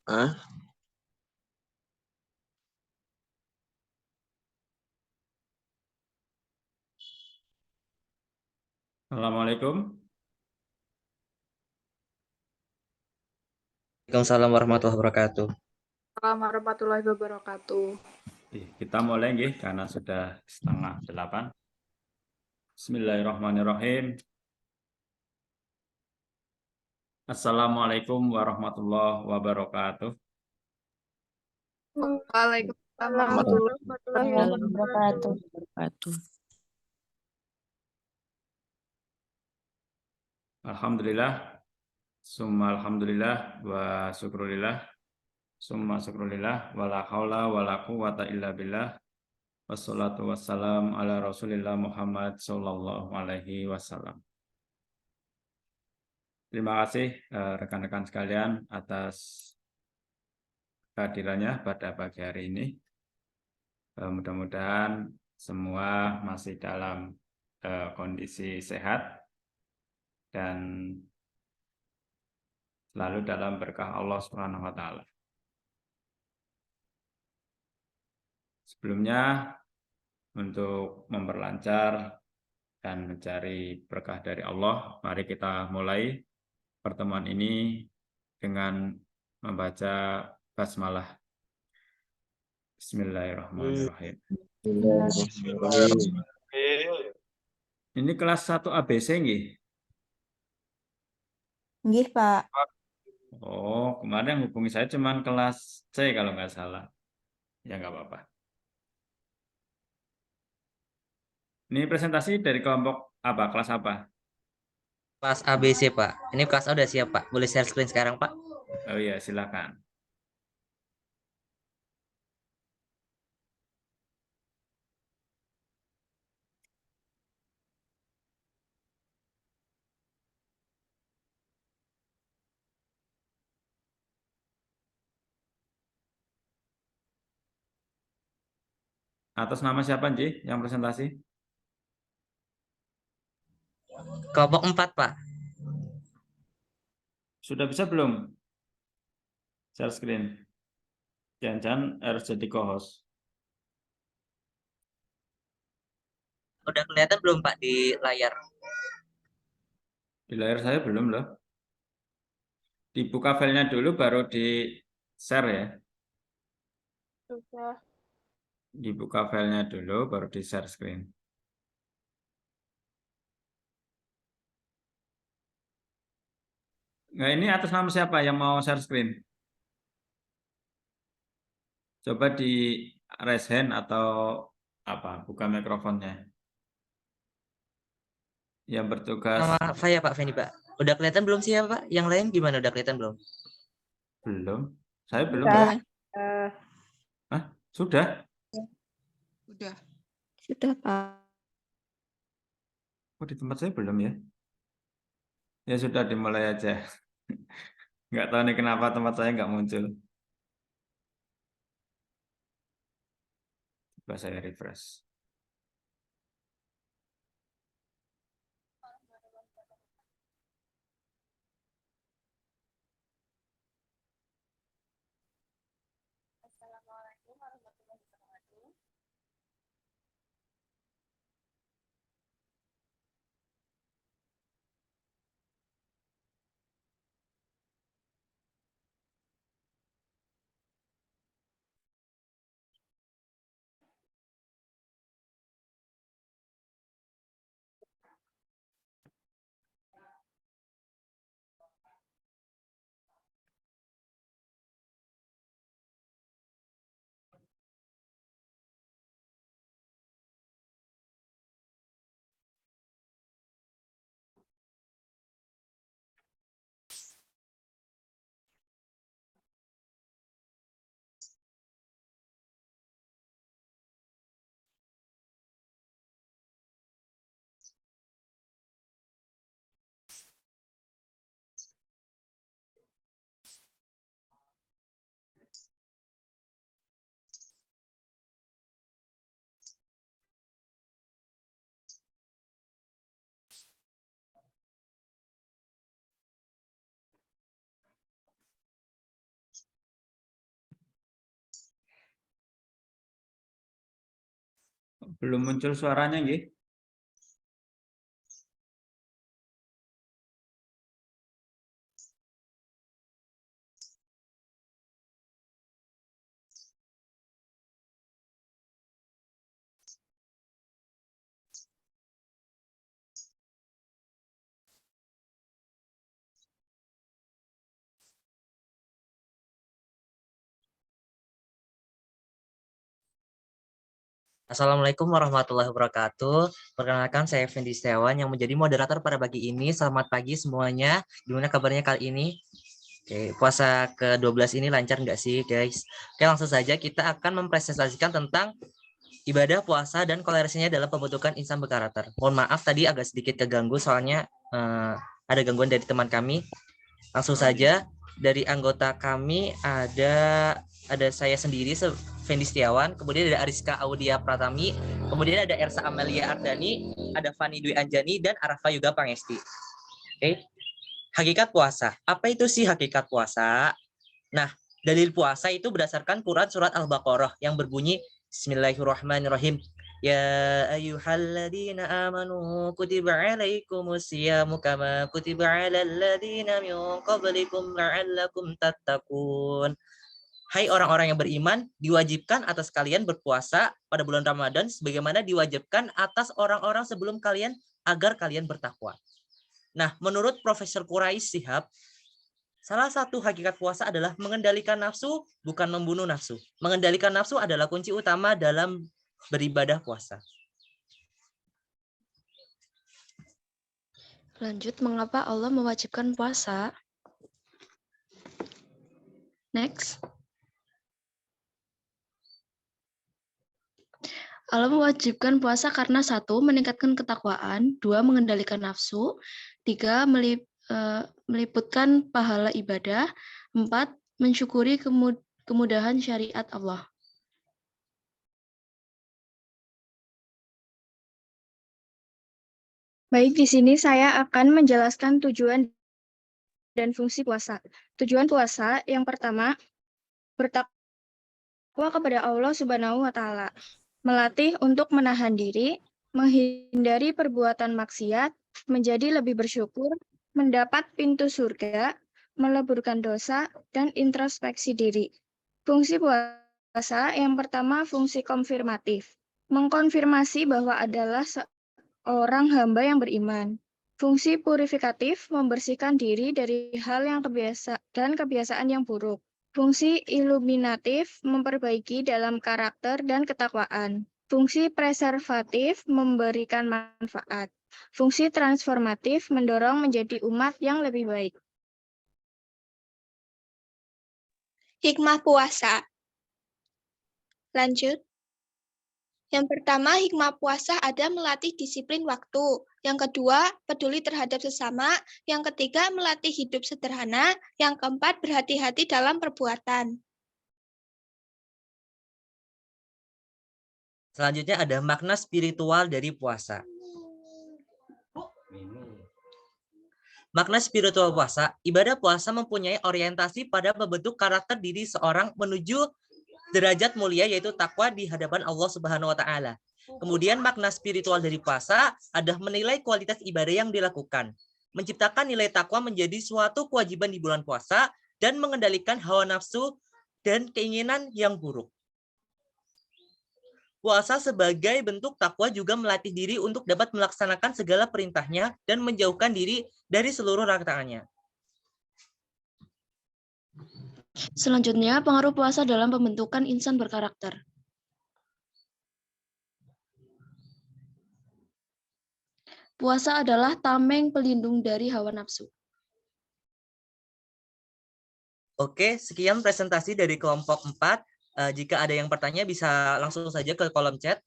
Hah? Assalamualaikum. Waalaikumsalam warahmatullahi wabarakatuh. Assalamualaikum warahmatullahi wabarakatuh. Kita mulai nggih karena sudah 7:30. Bismillahirrahmanirrahim. Assalamualaikum warahmatullahi wabarakatuh. Waalaikumsalam warahmatullahi wabarakatuh. Wabarakatuh. Alhamdulillah, summa alhamdulillah wa syukurillah, summa syukurillah, wala haula wala quwata illa billah, wassalatu wassalam ala rasulillah Muhammad sallallahu alaihi wasallam. Terima kasih rekan-rekan sekalian atas kehadirannya pada pagi hari ini. Mudah-mudahan semua masih dalam kondisi sehat dan selalu dalam berkah Allah Subhanahu wa taala. Sebelumnya, untuk memperlancar dan mencari berkah dari Allah, mari kita mulai pertemuan ini dengan membaca basmalah. Bismillahirrahmanirrahim. Ini kelas 1 ABC nggih? Nggih, Pak. Oh, kemarin yang hubungi saya cuman kelas C kalau nggak salah. Ya nggak apa-apa. Ini presentasi dari kelompok apa? Kelas apa? Kelas ABC, Pak. Ini kelas A udah siap, Pak. Boleh share screen sekarang, Pak? Oh iya, silakan. Atas nama siapa, Nji, yang presentasi? Kelompok 4, Pak. Sudah bisa belum? Share screen. Jangan-jangan harus jadi co-host. Udah kelihatan belum, Pak, di layar? Di layar saya belum loh. Dibuka filenya dulu baru di share ya. Sudah. Dibuka filenya dulu baru di share screen. Nah, ini atas nama siapa yang mau share screen? Coba di raise hand atau apa, buka mikrofonnya. Yang bertugas Nama saya, Pak Fendi, Pak. Udah kelihatan belum sih ya, Pak? Yang lain gimana? Udah kelihatan belum? belum. Saya belum. Sudah. Hah? Sudah? Sudah. Sudah, Pak. Oh, di tempat saya belum ya. Ya sudah, dimulai aja. Nggak tahu nih kenapa tempat saya nggak muncul. Coba saya refresh. Belum muncul suaranya nggih. Assalamualaikum warahmatullahi wabarakatuh. Perkenalkan saya Fendi Setiawan yang menjadi moderator pada pagi ini. Selamat pagi semuanya. Gimana kabarnya kali ini? Oke, puasa ke-12 ini lancar nggak sih guys? Oke, langsung saja kita akan mempresentasikan tentang ibadah puasa dan kolerasinya dalam pembentukan insan berkarakter. Mohon maaf tadi agak sedikit keganggu soalnya ada gangguan dari teman kami. Langsung saja dari anggota kami ada saya sendiri Fendi Setiawan, kemudian ada Ariska Audia Pratami, kemudian ada Ersa Amelia Ardani, ada Fani Dwi Anjani dan Arafa Yuga Pangesti. Oke. Hakikat puasa. Apa itu sih hakikat puasa? Nah, dalil puasa itu berdasarkan Quran surat Al-Baqarah yang berbunyi Bismillahirrahmanirrahim. Ya ayyuhalladzina amanu kutiba alaikumus siyamu kama kutiba alal ladzina min qablikum la'allakum tattaqun. Hai orang-orang yang beriman, diwajibkan atas kalian berpuasa pada bulan Ramadan sebagaimana diwajibkan atas orang-orang sebelum kalian agar kalian bertakwa. Nah, menurut Profesor Quraish Shihab, salah satu hakikat puasa adalah mengendalikan nafsu, bukan membunuh nafsu. Mengendalikan nafsu adalah kunci utama dalam beribadah puasa. Lanjut, mengapa Allah mewajibkan puasa? Next. Allah mewajibkan puasa karena 1. Meningkatkan ketakwaan, 2. Mengendalikan nafsu, 3. Meliputkan pahala ibadah, 4. Mensyukuri kemudahan syariat Allah. Baik, di sini saya akan menjelaskan tujuan dan fungsi puasa. Tujuan puasa yang pertama, bertakwa kepada Allah Subhanahu wa Ta'ala. Melatih untuk menahan diri, menghindari perbuatan maksiat, menjadi lebih bersyukur, mendapat pintu surga, meleburkan dosa, dan introspeksi diri. Fungsi puasa yang pertama, fungsi konfirmatif. Mengkonfirmasi bahwa adalah seorang hamba yang beriman. Fungsi purifikatif, membersihkan diri dari hal yang kebiasaan yang buruk. Fungsi iluminatif, memperbaiki dalam karakter dan ketakwaan. Fungsi preservatif, memberikan manfaat. Fungsi transformatif, mendorong menjadi umat yang lebih baik. Hikmah puasa. Lanjut. Yang pertama, hikmah puasa ada melatih disiplin waktu. Yang kedua, peduli terhadap sesama. Yang ketiga, melatih hidup sederhana. Yang keempat, berhati-hati dalam perbuatan. Selanjutnya ada makna spiritual dari puasa. Makna spiritual puasa, ibadah puasa mempunyai orientasi pada membentuk karakter diri seorang menuju derajat mulia yaitu takwa di hadapan Allah Subhanahu wa Ta'ala. Kemudian makna spiritual dari puasa adalah menilai kualitas ibadah yang dilakukan, menciptakan nilai takwa menjadi suatu kewajiban di bulan puasa dan mengendalikan hawa nafsu dan keinginan yang buruk. Puasa sebagai bentuk takwa juga melatih diri untuk dapat melaksanakan segala perintahnya dan menjauhkan diri dari seluruh larangannya. Selanjutnya, pengaruh puasa dalam pembentukan insan berkarakter. Puasa adalah tameng pelindung dari hawa nafsu. Oke, sekian presentasi dari kelompok 4. Jika ada yang bertanya bisa langsung saja ke kolom chat.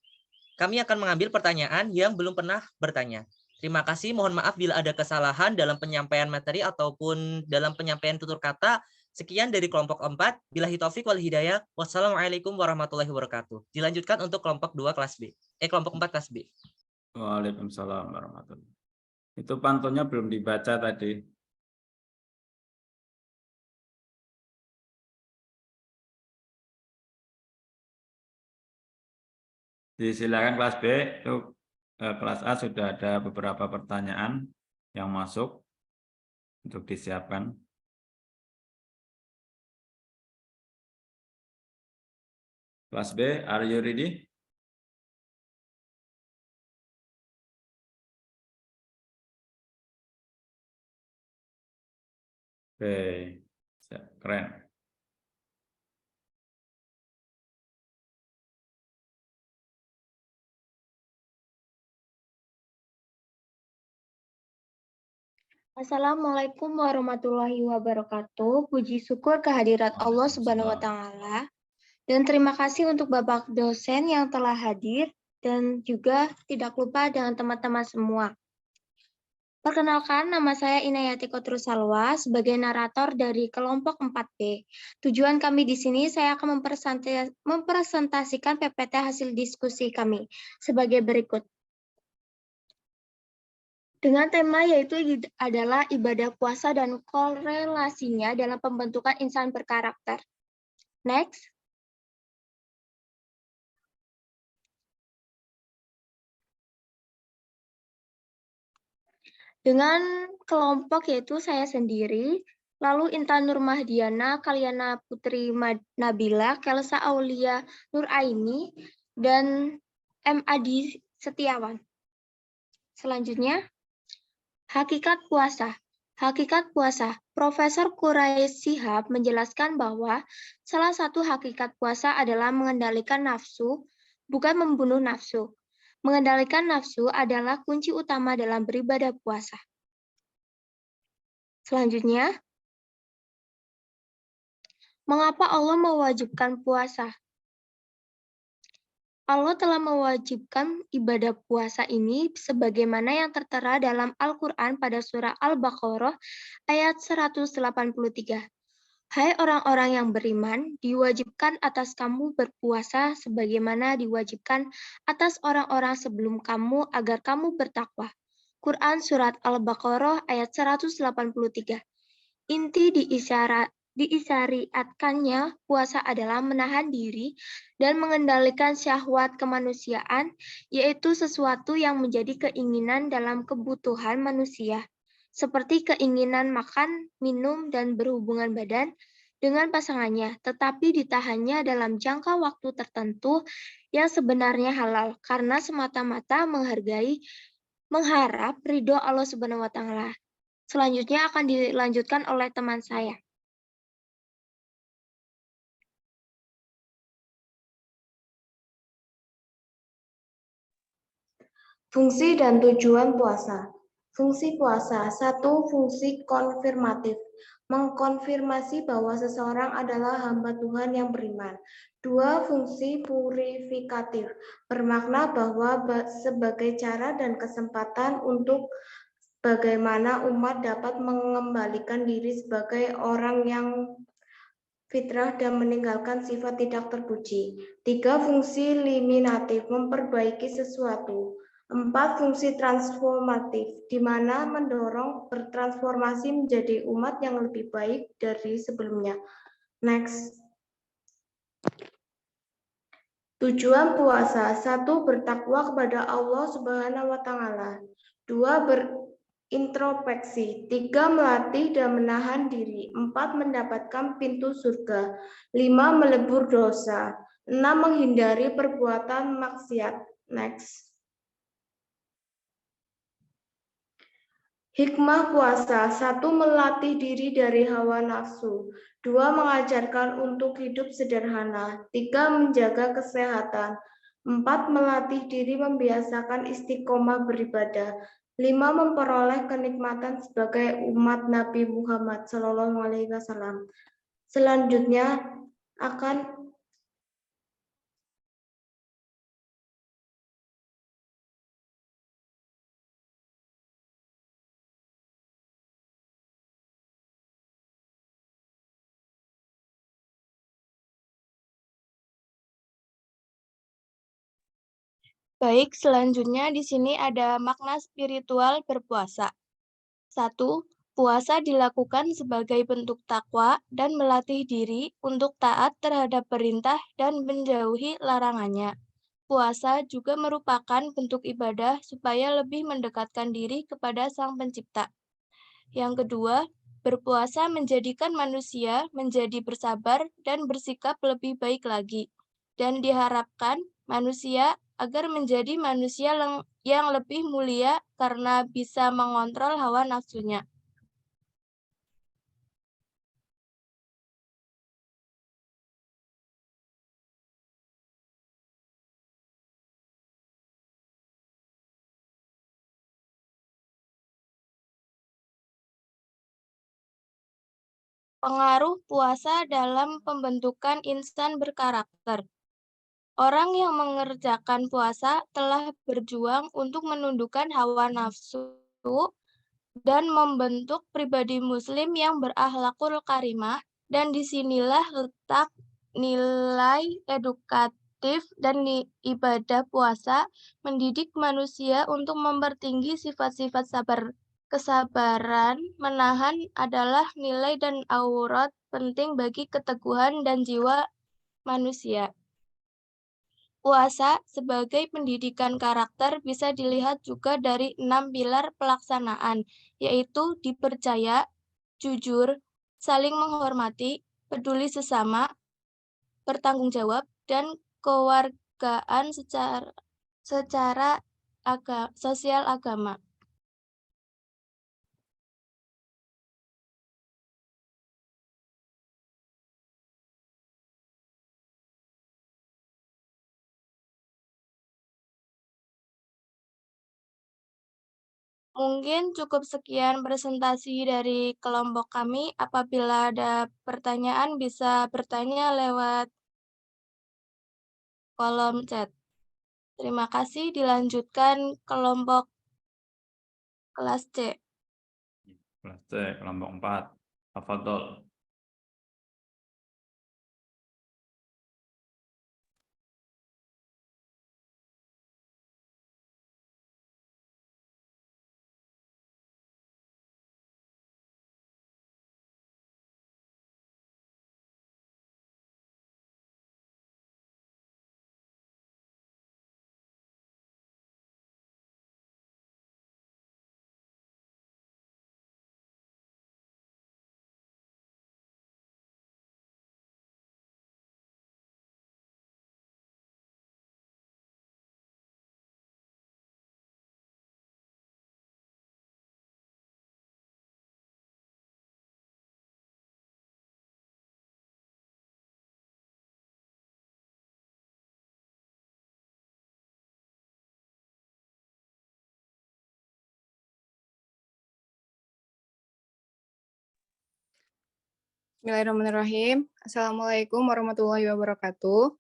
Kami akan mengambil pertanyaan yang belum pernah bertanya. Terima kasih, mohon maaf bila ada kesalahan dalam penyampaian materi ataupun dalam penyampaian tutur kata. Sekian dari kelompok 4. Billahi taufik wal hidayah. Wassalamualaikum warahmatullahi wabarakatuh. Dilanjutkan untuk kelompok 2 kelas B. Kelompok 4 kelas B. Waalaikumsalam warahmatullahi. Itu pantunnya belum dibaca tadi. Silakan kelas B, untuk kelas A sudah ada beberapa pertanyaan yang masuk untuk disiapkan. Kelas B, are you ready? Oke, keren. Assalamualaikum warahmatullahi wabarakatuh. Puji syukur kehadirat Allah Subhanahu wa Ta'ala. Dan terima kasih untuk Bapak dosen yang telah hadir dan juga tidak lupa dengan teman-teman semua. Perkenalkan, nama saya Inayati Kotrus Salwa sebagai narator dari kelompok 4B. Tujuan kami di sini, saya akan mempresentasikan PPT hasil diskusi kami sebagai berikut. Dengan tema yaitu adalah ibadah puasa dan korelasinya dalam pembentukan insan berkarakter. Next. Dengan kelompok yaitu saya sendiri, lalu Intan Nurmahdiana, Kalyana Putri Nabila, Kelsa Aulia Nuraini, dan M. Adi Setiawan. Selanjutnya, hakikat puasa. Hakikat puasa. Profesor Quraish Shihab menjelaskan bahwa salah satu hakikat puasa adalah mengendalikan nafsu, bukan membunuh nafsu. Mengendalikan nafsu adalah kunci utama dalam beribadah puasa. Selanjutnya, mengapa Allah mewajibkan puasa? Allah telah mewajibkan ibadah puasa ini sebagaimana yang tertera dalam Al-Quran pada surah Al-Baqarah ayat 183. Hai orang-orang yang beriman, diwajibkan atas kamu berpuasa sebagaimana diwajibkan atas orang-orang sebelum kamu agar kamu bertakwa. Quran Surat Al-Baqarah ayat 183. Inti diisyariatkannya puasa adalah menahan diri dan mengendalikan syahwat kemanusiaan, yaitu sesuatu yang menjadi keinginan dalam kebutuhan manusia, seperti keinginan makan, minum, dan berhubungan badan dengan pasangannya, tetapi ditahannya dalam jangka waktu tertentu yang sebenarnya halal, karena semata-mata mengharap ridho Allah Subhanahu wa Ta'ala. Selanjutnya akan dilanjutkan oleh teman saya. Fungsi dan tujuan puasa. Fungsi puasa. 1. Fungsi konfirmatif. Mengkonfirmasi bahwa seseorang adalah hamba Tuhan yang beriman. 2. Fungsi purifikatif. Bermakna bahwa sebagai cara dan kesempatan untuk bagaimana umat dapat mengembalikan diri sebagai orang yang fitrah dan meninggalkan sifat tidak terpuji. 3. Fungsi liminatif. Memperbaiki sesuatu. 4. Fungsi transformatif, di mana mendorong bertransformasi menjadi umat yang lebih baik dari sebelumnya. Next. Tujuan puasa. 1. Bertakwa kepada Allah Subhanahu wa Ta'ala. 2. Berintrospeksi. 3. Melatih dan menahan diri. 4. Mendapatkan pintu surga. 5. Melebur dosa. 6. Menghindari perbuatan maksiat. Next. Hikmah puasa. 1. Melatih diri dari hawa nafsu. 2. Mengajarkan untuk hidup sederhana. 3. Menjaga kesehatan. 4. Melatih diri membiasakan istiqomah beribadah. 5. Memperoleh kenikmatan sebagai umat Nabi Muhammad SAW. Selanjutnya akan Baik, selanjutnya di sini ada makna spiritual berpuasa. 1. Puasa dilakukan sebagai bentuk takwa dan melatih diri untuk taat terhadap perintah dan menjauhi larangannya. puasa juga merupakan bentuk ibadah supaya lebih mendekatkan diri kepada Sang Pencipta. Yang kedua, berpuasa menjadikan manusia menjadi bersabar dan bersikap lebih baik lagi. Dan diharapkan manusia agar menjadi manusia yang lebih mulia karena bisa mengontrol hawa nafsunya. Pengaruh puasa dalam pembentukan insan berkarakter. Orang yang mengerjakan puasa telah berjuang untuk menundukkan hawa nafsu dan membentuk pribadi muslim yang berakhlakul karimah, dan disinilah letak nilai edukatif dan ibadah puasa mendidik manusia untuk mempertinggi sifat-sifat kesabaran, menahan adalah nilai dan aurat penting bagi keteguhan dan jiwa manusia. Puasa sebagai pendidikan karakter bisa dilihat juga dari 6 pilar pelaksanaan, yaitu dipercaya, jujur, saling menghormati, peduli sesama, bertanggung jawab, dan kewargaan secara sosial agama. Mungkin cukup sekian presentasi dari kelompok kami. Apabila ada pertanyaan, bisa bertanya lewat kolom chat. Terima kasih. Dilanjutkan kelompok kelas C. Kelas C, kelompok 4. Tafadhol. Bismillahirrahmanirrahim. Assalamualaikum warahmatullahi wabarakatuh.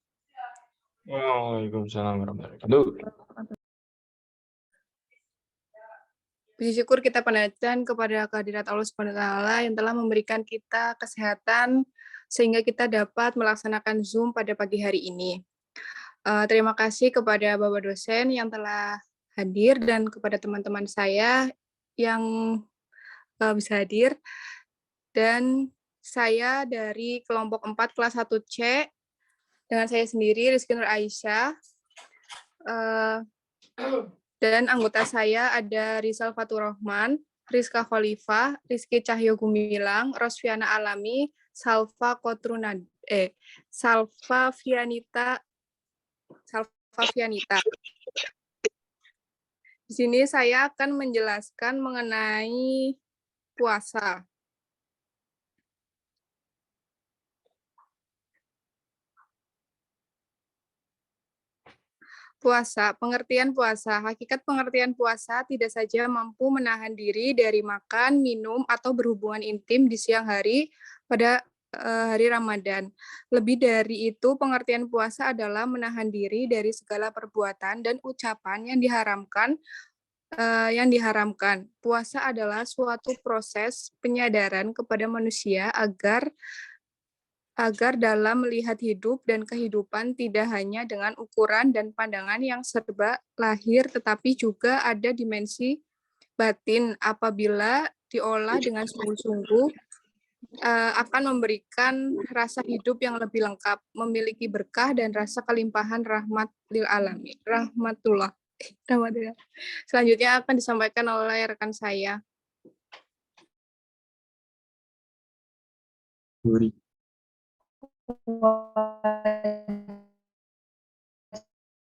Waalaikumsalam warahmatullahi wabarakatuh. Puji syukur kita panjatkan kepada kehadirat Allah Subhanahu wa taala yang telah memberikan kita kesehatan sehingga kita dapat melaksanakan Zoom pada pagi hari ini. Terima kasih kepada Bapak dosen yang telah hadir dan kepada teman-teman saya yang bisa hadir. Dan saya dari kelompok 4 kelas 1C dengan saya sendiri Rizky Nur Aisyah. Dan anggota saya ada Rizal Fatur Rahman, Rizka Khalifah, Rizky Cahyo Gumilang, Rosviana Alami, Salva Fianita. Di sini saya akan menjelaskan mengenai puasa. Puasa, pengertian puasa. Hakikat pengertian puasa tidak saja mampu menahan diri dari makan, minum, atau berhubungan intim di siang hari pada hari Ramadan. Lebih dari itu, pengertian puasa adalah menahan diri dari segala perbuatan dan ucapan yang diharamkan. Puasa adalah suatu proses penyadaran kepada manusia agar dalam melihat hidup dan kehidupan tidak hanya dengan ukuran dan pandangan yang serba lahir, tetapi juga ada dimensi batin apabila diolah dengan sungguh-sungguh akan memberikan rasa hidup yang lebih lengkap, memiliki berkah dan rasa kelimpahan rahmat lil alamin. Rahmatullah. Selanjutnya akan disampaikan oleh rekan saya.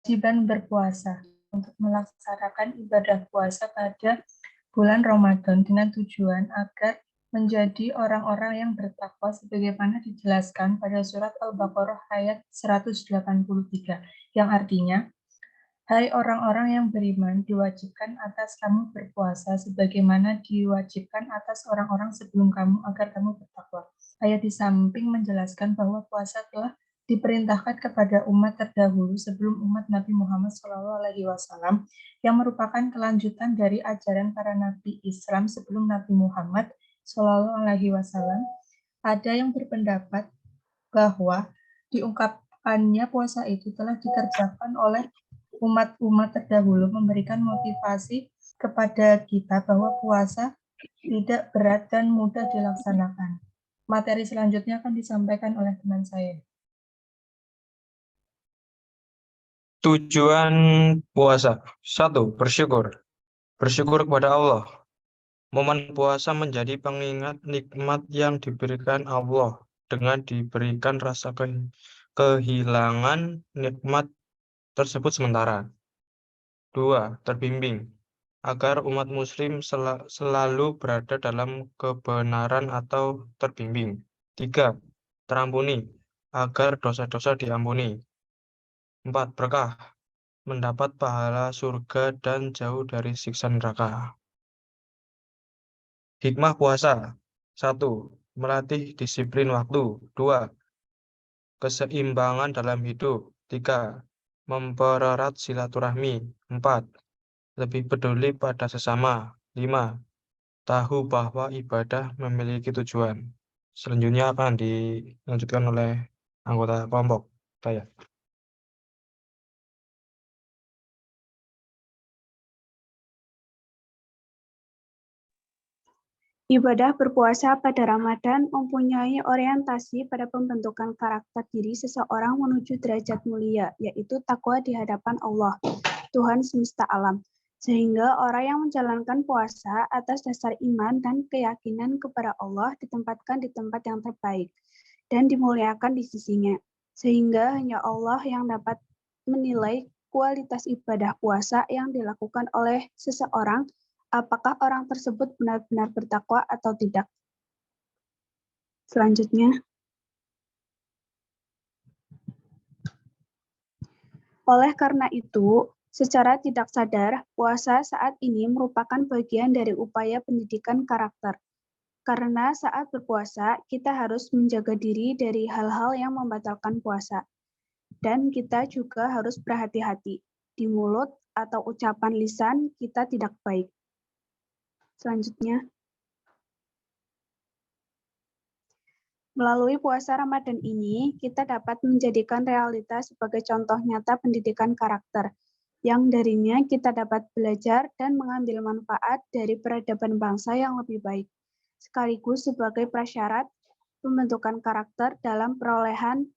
Kewajiban berpuasa untuk melaksanakan ibadah puasa pada bulan Ramadan dengan tujuan agar menjadi orang-orang yang bertakwa sebagaimana dijelaskan pada surat Al-Baqarah ayat 183 yang artinya, hai orang-orang yang beriman, diwajibkan atas kamu berpuasa sebagaimana diwajibkan atas orang-orang sebelum kamu agar kamu bertakwa. Ayat di samping menjelaskan bahwa puasa telah diperintahkan kepada umat terdahulu sebelum umat Nabi Muhammad SAW yang merupakan kelanjutan dari ajaran para nabi Islam sebelum Nabi Muhammad SAW. Ada yang berpendapat bahwa diungkapkannya puasa itu telah dikerjakan oleh umat-umat terdahulu memberikan motivasi kepada kita bahwa puasa tidak berat dan mudah dilaksanakan. Materi selanjutnya akan disampaikan oleh teman saya. Tujuan puasa. 1. Bersyukur. Bersyukur kepada Allah. Momen puasa menjadi pengingat nikmat yang diberikan Allah dengan diberikan rasa kehilangan nikmat tersebut sementara. 2. Terbimbing. Agar umat muslim selalu berada dalam kebenaran atau terbimbing. 3. Terampuni. Agar dosa-dosa diampuni. 4. Berkah. Mendapat pahala surga dan jauh dari siksa neraka. Hikmah puasa. 1. Melatih disiplin waktu. 2. Keseimbangan dalam hidup. 3. Mempererat silaturahmi. 4. Lebih peduli pada sesama. 5. Tahu bahwa ibadah memiliki tujuan. Selanjutnya akan dilanjutkan oleh anggota kelompok saya. Ibadah berpuasa pada Ramadan mempunyai orientasi pada pembentukan karakter diri seseorang menuju derajat mulia, yaitu takwa di hadapan Allah, Tuhan semesta alam. Sehingga orang yang menjalankan puasa atas dasar iman dan keyakinan kepada Allah ditempatkan di tempat yang terbaik dan dimuliakan di sisinya. Sehingga hanya Allah yang dapat menilai kualitas ibadah puasa yang dilakukan oleh seseorang, apakah orang tersebut benar-benar bertakwa atau tidak. Selanjutnya, oleh karena itu, secara tidak sadar, puasa saat ini merupakan bagian dari upaya pendidikan karakter. Karena saat berpuasa, kita harus menjaga diri dari hal-hal yang membatalkan puasa. Dan kita juga harus berhati-hati. Di mulut atau ucapan lisan kita tidak baik. Selanjutnya, melalui puasa Ramadan ini, kita dapat menjadikan realitas sebagai contoh nyata pendidikan karakter, yang darinya kita dapat belajar dan mengambil manfaat dari peradaban bangsa yang lebih baik, sekaligus sebagai prasyarat pembentukan karakter dalam perolehan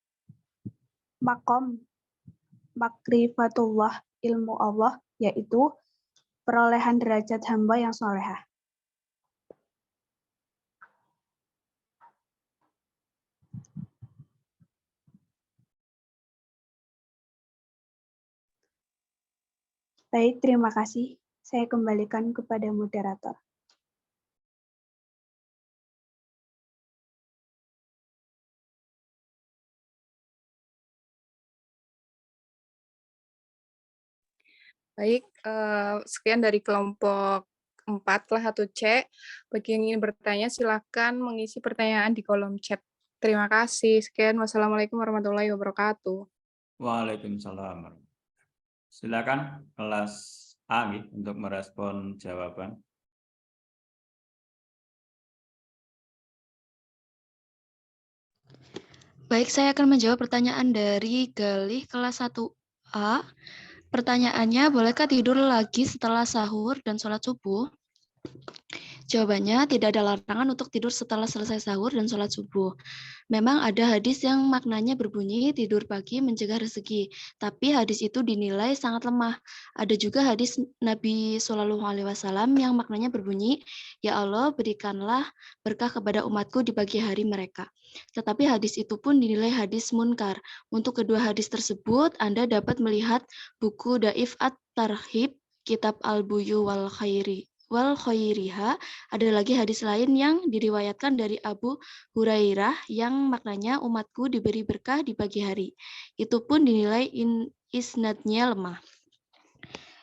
makom makrifatullah ilmu Allah, yaitu perolehan derajat hamba yang solehah. Baik, terima kasih. Saya kembalikan kepada moderator. Baik, sekian dari kelompok 4 kelas 1C. Bagi yang ingin bertanya, silakan mengisi pertanyaan di kolom chat. Terima kasih. Sekian. Wassalamualaikum warahmatullahi wabarakatuh. Waalaikumsalam. Silakan kelas A untuk merespon jawaban. Baik, saya akan menjawab pertanyaan dari Galih kelas 1A. Pertanyaannya, bolehkah tidur lagi setelah sahur dan sholat subuh? Jawabannya, tidak ada larangan untuk tidur setelah selesai sahur dan sholat subuh. Memang ada hadis yang maknanya berbunyi tidur pagi mencegah rezeki, tapi hadis itu dinilai sangat lemah. Ada juga hadis Nabi Shallallahu Alaihi Wasallam yang maknanya berbunyi, ya Allah berikanlah berkah kepada umatku di pagi hari mereka. Tetapi hadis itu pun dinilai hadis munkar. Untuk kedua hadis tersebut, Anda dapat melihat buku Daif at-Tarhib, Kitab Al-Buyu wal Khairiha. Ada lagi hadis lain yang diriwayatkan dari Abu Hurairah yang maknanya umatku diberi berkah di pagi hari. Itu pun dinilai isnadnya lemah.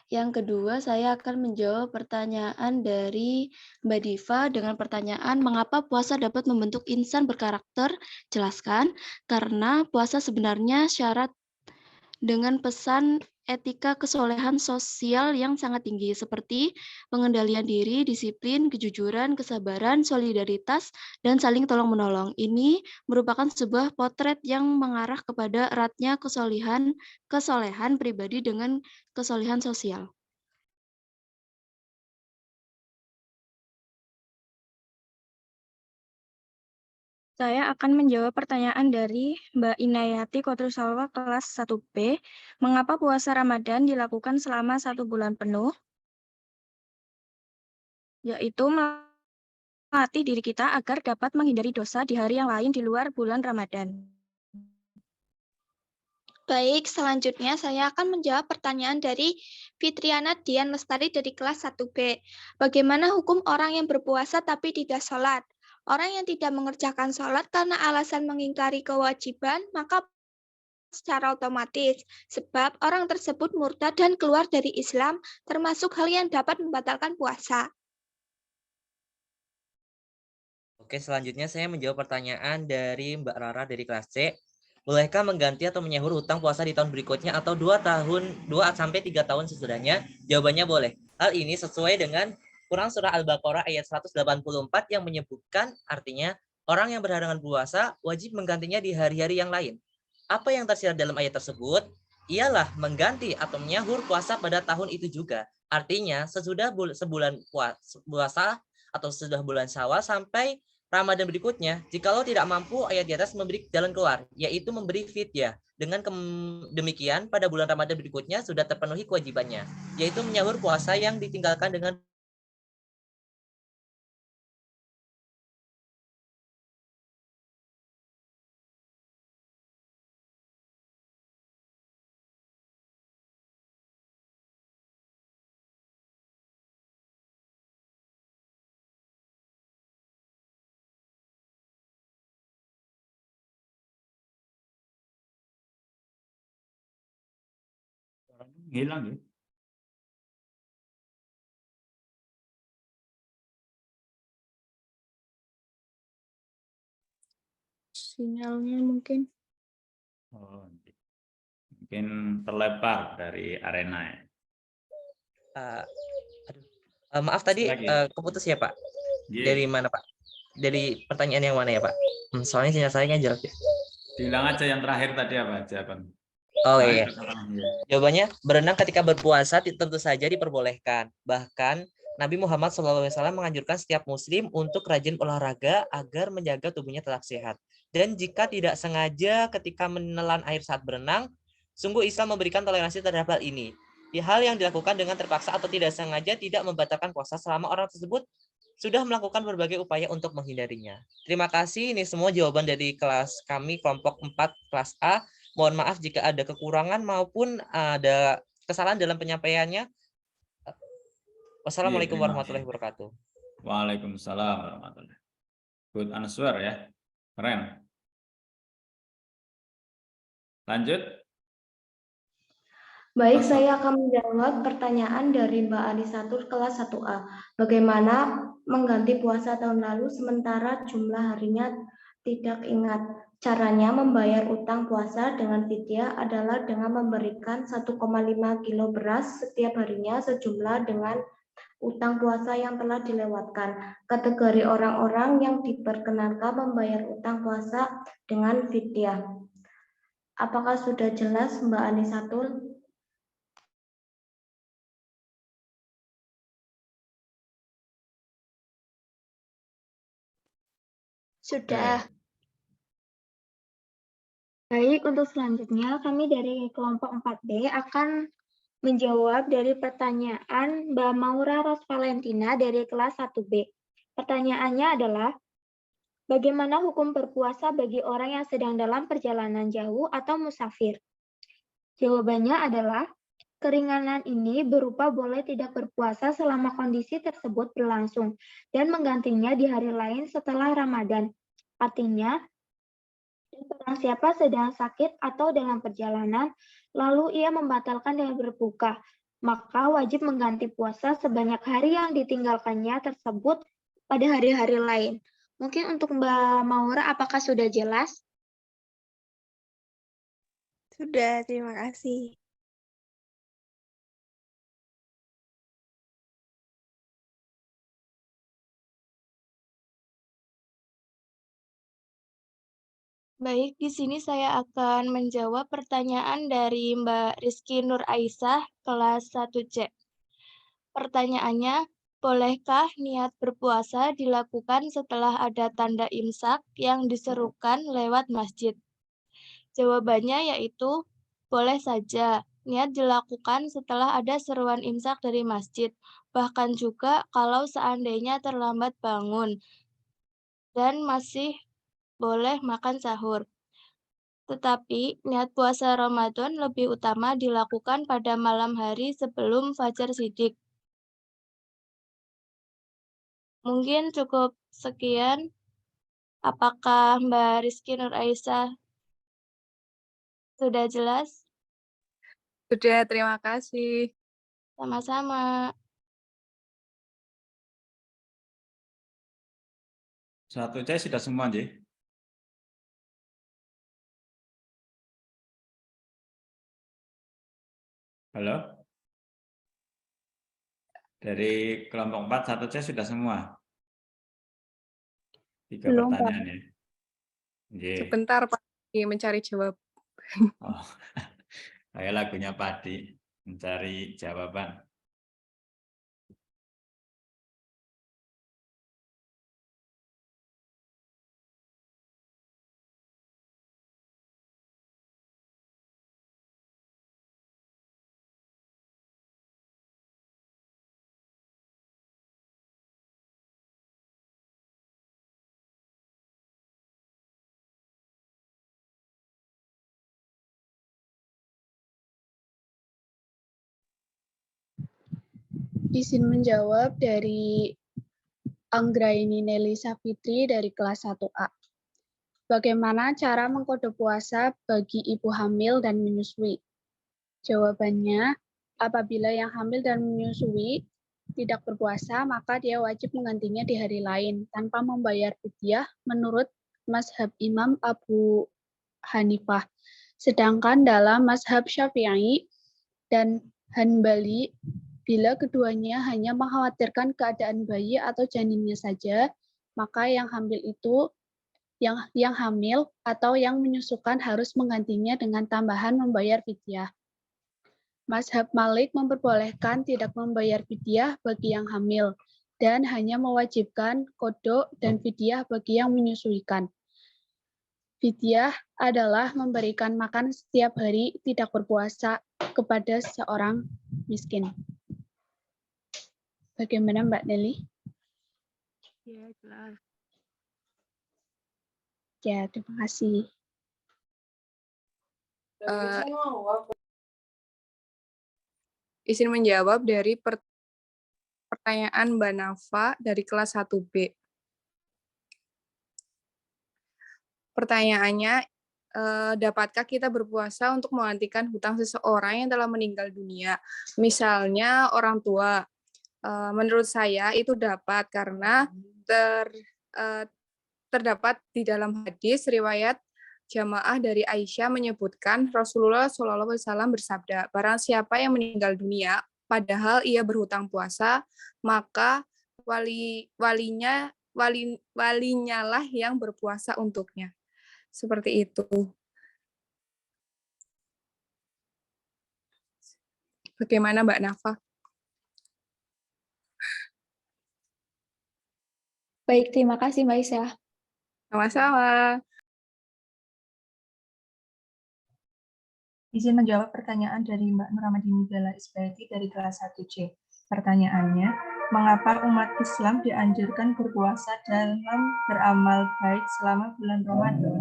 Yang kedua, saya akan menjawab pertanyaan dari Mbak Diva dengan pertanyaan mengapa puasa dapat membentuk insan berkarakter? Jelaskan, karena puasa sebenarnya syarat dengan pesan etika kesolehan sosial yang sangat tinggi seperti pengendalian diri, disiplin, kejujuran, kesabaran, solidaritas, dan saling tolong-menolong. Ini merupakan sebuah potret yang mengarah kepada eratnya kesolehan pribadi dengan kesolehan sosial. Saya akan menjawab pertanyaan dari Mbak Inayati Kodrusalwa kelas 1B. Mengapa puasa Ramadan dilakukan selama 1 bulan penuh? Yaitu melatih diri kita agar dapat menghindari dosa di hari yang lain di luar bulan Ramadan. Baik, selanjutnya saya akan menjawab pertanyaan dari Fitriana Dian Lestari dari kelas 1B. Bagaimana hukum orang yang berpuasa tapi tidak sholat? Orang yang tidak mengerjakan sholat karena alasan mengingkari kewajiban, maka secara otomatis, sebab orang tersebut murtad dan keluar dari Islam, termasuk hal yang dapat membatalkan puasa. Oke, selanjutnya saya menjawab pertanyaan dari Mbak Rara dari kelas C. Bolehkah mengganti atau menyahur hutang puasa di tahun berikutnya atau 2 sampai 3 tahun sesudahnya? Jawabannya boleh. Hal ini sesuai dengan Quran Surah Al-Baqarah ayat 184 yang menyebutkan artinya orang yang berhalangan puasa wajib menggantinya di hari-hari yang lain. Apa yang tersirat dalam ayat tersebut? Ialah mengganti atau menyahur puasa pada tahun itu juga. Artinya sesudah sebulan puasa atau sesudah bulan Syawal sampai Ramadan berikutnya, jikalau tidak mampu ayat di atas memberi jalan keluar, yaitu memberi fidyah. Dengan demikian, pada bulan Ramadan berikutnya sudah terpenuhi kewajibannya, yaitu menyahur puasa yang ditinggalkan dengan hilang ya. Sinyalnya mungkin. Oh, mungkin terlepas dari arena ya. Maaf tadi keputus ya Pak. Dari mana Pak? Dari pertanyaan yang mana ya Pak? Soalnya sinyal saya kan jelek ya. Bilang aja yang terakhir tadi apa jawaban. Oh iya. Jawabannya berenang ketika berpuasa tentu saja diperbolehkan. Bahkan Nabi Muhammad SAW menganjurkan setiap muslim untuk rajin olahraga agar menjaga tubuhnya tetap sehat. Dan jika tidak sengaja ketika menelan air saat berenang, sungguh Islam memberikan toleransi terhadap hal ini. Di hal yang dilakukan dengan terpaksa atau tidak sengaja tidak membatalkan puasa selama orang tersebut sudah melakukan berbagai upaya untuk menghindarinya. Terima kasih, ini semua jawaban dari kelas kami kelompok 4 kelas A. Mohon maaf jika ada kekurangan maupun ada kesalahan dalam penyampaiannya. Wassalamualaikum warahmatullahi wabarakatuh. Waalaikumsalam warahmatullahi wabarakatuh. Good answer ya. Keren. Lanjut. Baik, saya akan menjawab pertanyaan dari Mbak Anisatur kelas 1A. Bagaimana mengganti puasa tahun lalu sementara jumlah harinya tidak ingat? Caranya membayar utang puasa dengan fidyah adalah dengan memberikan 1,5 kilo beras setiap harinya sejumlah dengan utang puasa yang telah dilewatkan. Kategori orang-orang yang diperkenankan membayar utang puasa dengan fidyah. Apakah sudah jelas Mbak Anisatul? Sudah. Baik, untuk selanjutnya kami dari kelompok 4B akan menjawab dari pertanyaan Mbak Maura Ros Valentina dari kelas 1B. Pertanyaannya adalah, bagaimana hukum berpuasa bagi orang yang sedang dalam perjalanan jauh atau musafir? Jawabannya adalah, keringanan ini berupa boleh tidak berpuasa selama kondisi tersebut berlangsung dan menggantinya di hari lain setelah Ramadan. Artinya, barang siapa sedang sakit atau dalam perjalanan, lalu ia membatalkan dengan berbuka, maka wajib mengganti puasa sebanyak hari yang ditinggalkannya tersebut pada hari-hari lain. Mungkin untuk Mbak Maura, apakah sudah jelas? Sudah, terima kasih. Baik, di sini saya akan menjawab pertanyaan dari Mbak Rizky Nur Aisyah, kelas 1C. Pertanyaannya, bolehkah niat berpuasa dilakukan setelah ada tanda imsak yang diserukan lewat masjid? Jawabannya yaitu, boleh saja. Niat dilakukan setelah ada seruan imsak dari masjid, bahkan juga kalau seandainya terlambat bangun dan masih boleh makan sahur. Tetapi niat puasa Ramadan lebih utama dilakukan pada malam hari sebelum fajar sidik. Mungkin cukup sekian. Apakah Mbak Rizky Nur Aisyah sudah jelas? Sudah, terima kasih. Sama-sama. Satu C sudah semua, Nji. Halo? Dari kelompok 4, satu C sudah semua. 3 Belum, Pak. pertanyaan ya. Nji. Sebentar, Pak, mencari jawab. Oh. Kayak lagunya Padi, mencari jawaban. Izin menjawab dari Anggraini Nelly Safitri dari kelas 1A. Bagaimana cara mengkode puasa bagi ibu hamil dan menyusui? Jawabannya, apabila yang hamil dan menyusui tidak berpuasa, maka dia wajib menggantinya di hari lain tanpa membayar fidyah menurut mazhab Imam Abu Hanifah. Sedangkan dalam mazhab Syafi'i dan Hanbali, bila keduanya hanya mengkhawatirkan keadaan bayi atau janinnya saja, maka yang hamil atau yang menyusukan harus menggantinya dengan tambahan membayar fidyah. Mazhab Malik memperbolehkan tidak membayar fidyah bagi yang hamil dan hanya mewajibkan qodho dan fidyah bagi yang menyusuikan. Fidyah adalah memberikan makan setiap hari tidak berpuasa kepada seorang miskin. Bagaimana Mbak Nelly? Ya, jelas. Ya, terima kasih. Izin menjawab dari pertanyaan Mbak Nafa dari kelas 1B. Pertanyaannya, dapatkah kita berpuasa untuk menggantikan hutang seseorang yang telah meninggal dunia? Misalnya orang tua. Menurut saya itu dapat karena terdapat di dalam hadis riwayat jamaah dari Aisyah menyebutkan Rasulullah SAW bersabda, barang siapa yang meninggal dunia padahal ia berhutang puasa, maka walinya lah yang berpuasa untuknya. Seperti itu. Bagaimana Mbak Nafa? Baik, terima kasih Mbak Aisyah. Sama-sama. Izin menjawab pertanyaan dari Mbak Nuramadini Bella Isbaiti dari kelas 1C. Pertanyaannya, mengapa umat Islam dianjurkan berpuasa dalam beramal baik selama bulan Ramadan?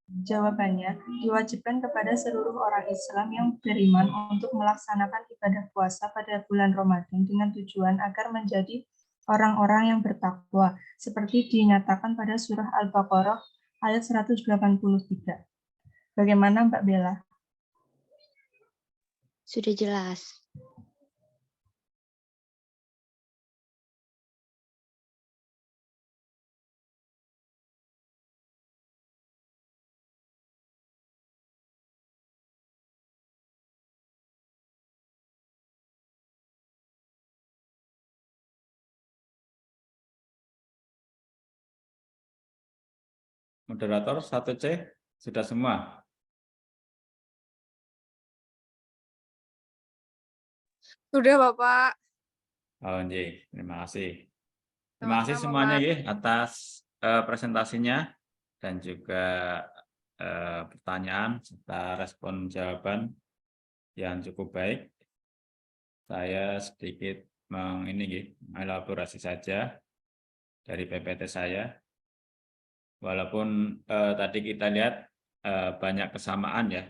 Jawabannya, diwajibkan kepada seluruh orang Islam yang beriman untuk melaksanakan ibadah puasa pada bulan Ramadan dengan tujuan agar menjadi orang-orang yang bertakwa, seperti dinyatakan pada surah Al-Baqarah ayat 183. Bagaimana Mbak Bella? Sudah jelas. Moderator 1C sudah semua. Sudah, Bapak. Oh, nggih, terima kasih. Terima kasih Sama-sama, semuanya Pak. nggih atas presentasinya dan juga pertanyaan serta respon jawaban yang cukup baik. Saya sedikit mengelaborasi saja dari PPT saya. Walaupun tadi kita lihat banyak kesamaan ya,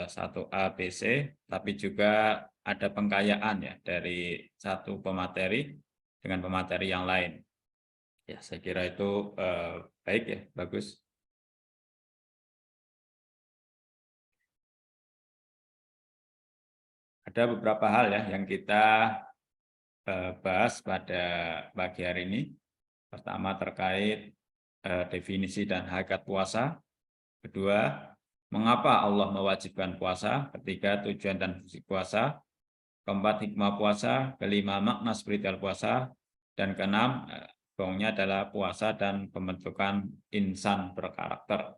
1A, B, C, tapi juga ada pengkayaan ya dari satu pemateri dengan pemateri yang lain. Ya, saya kira itu baik ya, bagus. Ada beberapa hal ya yang kita bahas pada pagi hari ini. Pertama terkait definisi dan hakikat puasa. Kedua, mengapa Allah mewajibkan puasa. Ketiga, tujuan dan fungsi puasa. Keempat, hikmah puasa. Kelima, makna spiritual puasa. Dan keenam, bongnya adalah puasa dan pembentukan insan berkarakter.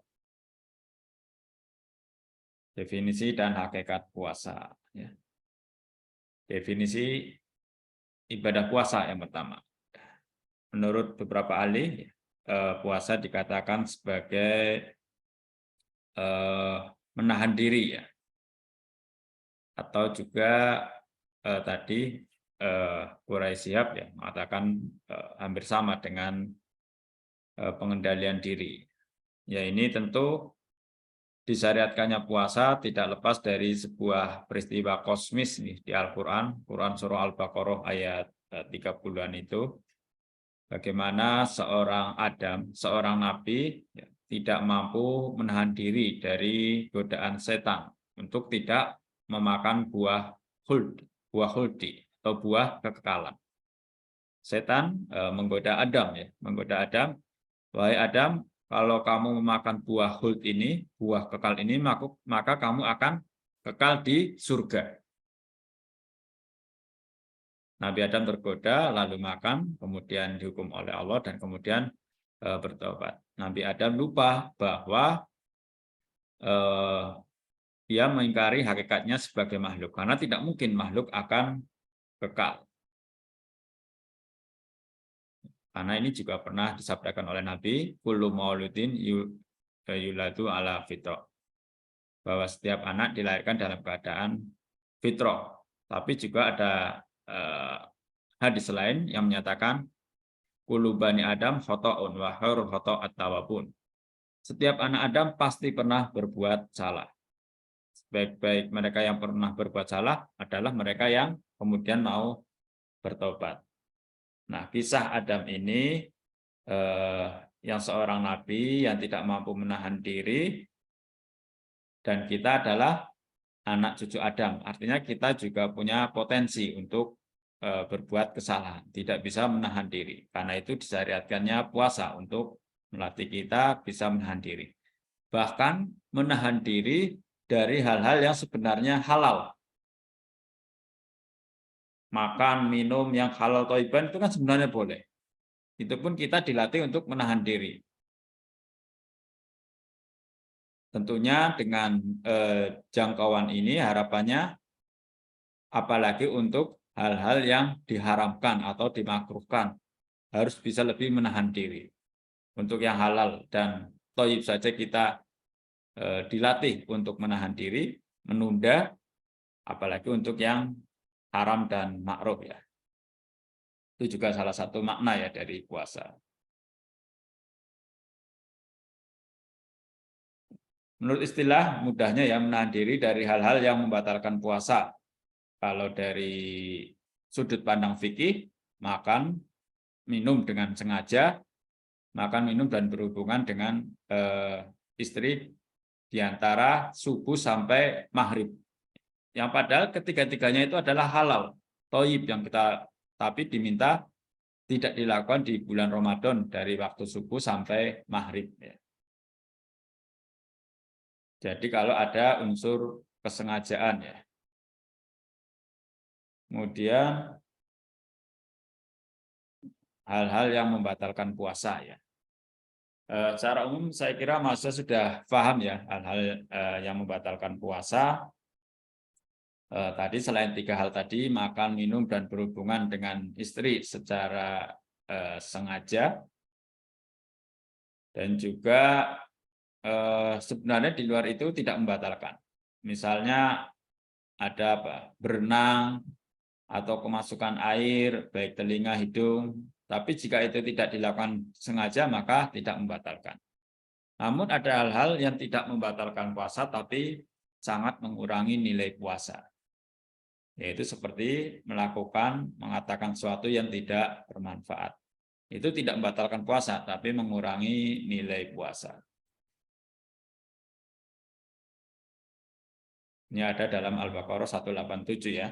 Definisi dan hakikat puasa. Ya. Definisi ibadah puasa yang pertama. Menurut beberapa ahli, puasa dikatakan sebagai menahan diri ya, atau juga tadi Quraisy Shihab ya mengatakan hampir sama dengan pengendalian diri. Ya, ini tentu disyariatkannya puasa tidak lepas dari sebuah peristiwa kosmis nih di Al-Qur'an, Quran surah Al-Baqarah ayat 30-an itu. Bagaimana seorang Adam, seorang nabi ya, tidak mampu menahan diri dari godaan setan untuk tidak memakan buah khuldi atau buah kekekalan. Setan menggoda Adam ya, menggoda Adam, wahai Adam, kalau kamu memakan buah khuld ini, buah kekal ini, maka kamu akan kekal di surga. Nabi Adam tergoda, lalu makan, kemudian dihukum oleh Allah, dan kemudian bertobat. Nabi Adam lupa bahwa dia mengingkari hakikatnya sebagai makhluk, karena tidak mungkin makhluk akan kekal. Karena ini juga pernah disabdakan oleh Nabi, kullu mauludin yuladu ala fitrah, bahwa setiap anak dilahirkan dalam keadaan fitrah. Tapi juga ada hadis lain yang menyatakan kullu bani Adam khata'un wa khairul khata'at tawwabun. Setiap anak Adam pasti pernah berbuat salah. Baik-baik mereka yang pernah berbuat salah adalah mereka yang kemudian mau bertobat. Nah, kisah Adam ini yang seorang nabi yang tidak mampu menahan diri, dan kita adalah anak cucu Adam. Artinya kita juga punya potensi untuk berbuat kesalahan, tidak bisa menahan diri. Karena itu disyariatkannya puasa untuk melatih kita bisa menahan diri. Bahkan menahan diri dari hal-hal yang sebenarnya halal. Makan, minum yang halal thayyiban itu kan sebenarnya boleh. Itu pun kita dilatih untuk menahan diri. Tentunya dengan jangkauan ini harapannya apalagi untuk hal-hal yang diharamkan atau dimakruhkan harus bisa lebih menahan diri. Untuk yang halal dan thayyib saja kita dilatih untuk menahan diri, menunda, apalagi untuk yang haram dan makruh ya. Itu juga salah satu makna ya dari puasa. Menurut istilah mudahnya ya menahan diri dari hal-hal yang membatalkan puasa. Kalau dari sudut pandang fikih, makan, minum dengan sengaja, makan, minum dan berhubungan dengan istri di antara subuh sampai maghrib. Yang padahal ketiga-tiganya itu adalah halal, thayyib yang kita tapi diminta tidak dilakukan di bulan Ramadan dari waktu subuh sampai maghrib. Ya. Jadi kalau ada unsur kesengajaan ya. Kemudian hal-hal yang membatalkan puasa ya. Secara umum saya kira mahasiswa sudah paham ya hal-hal yang membatalkan puasa. Tadi selain 3 hal tadi, makan, minum, dan berhubungan dengan istri secara sengaja. Dan juga sebenarnya di luar itu tidak membatalkan. Misalnya ada apa? Berenang atau kemasukan air, baik telinga, hidung. Tapi jika itu tidak dilakukan sengaja, maka tidak membatalkan. Namun ada hal-hal yang tidak membatalkan puasa, tapi sangat mengurangi nilai puasa. Yaitu seperti mengatakan sesuatu yang tidak bermanfaat. Itu tidak membatalkan puasa, tapi mengurangi nilai puasa. Ini ada dalam Al-Baqarah 187 ya.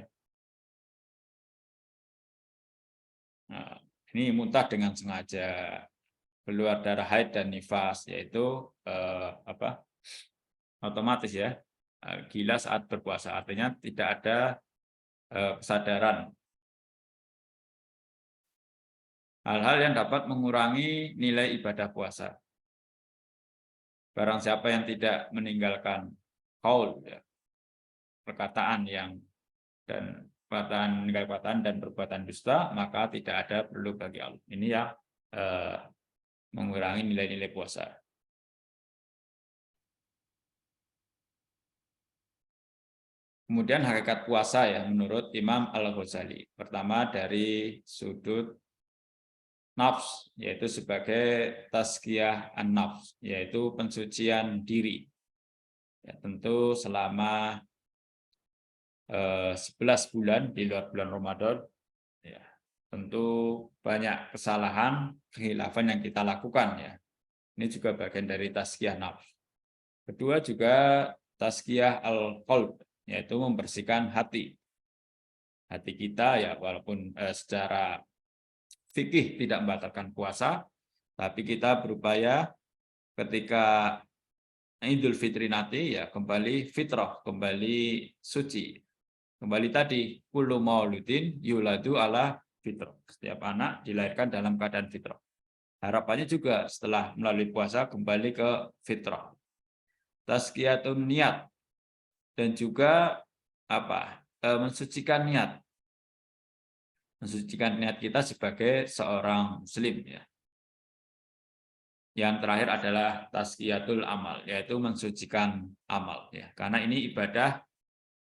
Nah, ini muntah dengan sengaja, keluar darah haid dan nifas, yaitu otomatis ya, gila saat berpuasa, artinya tidak ada kesadaran. Hal-hal yang dapat mengurangi nilai ibadah puasa. Barang siapa yang tidak meninggalkan qaul ya, perkataan dan perkataan dan perbuatan dusta, maka tidak ada perlu bagi Allah. Ini yang mengurangi nilai-nilai puasa. Kemudian hakikat puasa ya menurut Imam Al-Ghazali. Pertama dari sudut nafs, yaitu sebagai tazkiyah an-nafs, yaitu pensucian diri. Ya, tentu selama 11 bulan di luar bulan Ramadan, ya, tentu banyak kesalahan, kekhilafan yang kita lakukan ya. Ini juga bagian dari tazkiyah nafs. Kedua juga tazkiyah al-qalb, yaitu membersihkan hati. Hati kita ya walaupun secara fikih tidak membatalkan puasa, tapi kita berupaya ketika Idul Fitri nanti ya kembali fitrah, kembali suci. Kembali tadi, kullu mauludin yuladu ala fitrah. Setiap anak dilahirkan dalam keadaan fitrah. Harapannya juga setelah melalui puasa kembali ke fitrah. Tazkiyatun niat dan juga mensucikan niat. Mensucikan niat kita sebagai seorang muslim ya. Yang terakhir adalah tazkiyatul amal, yaitu mensucikan amal ya. Karena ini ibadah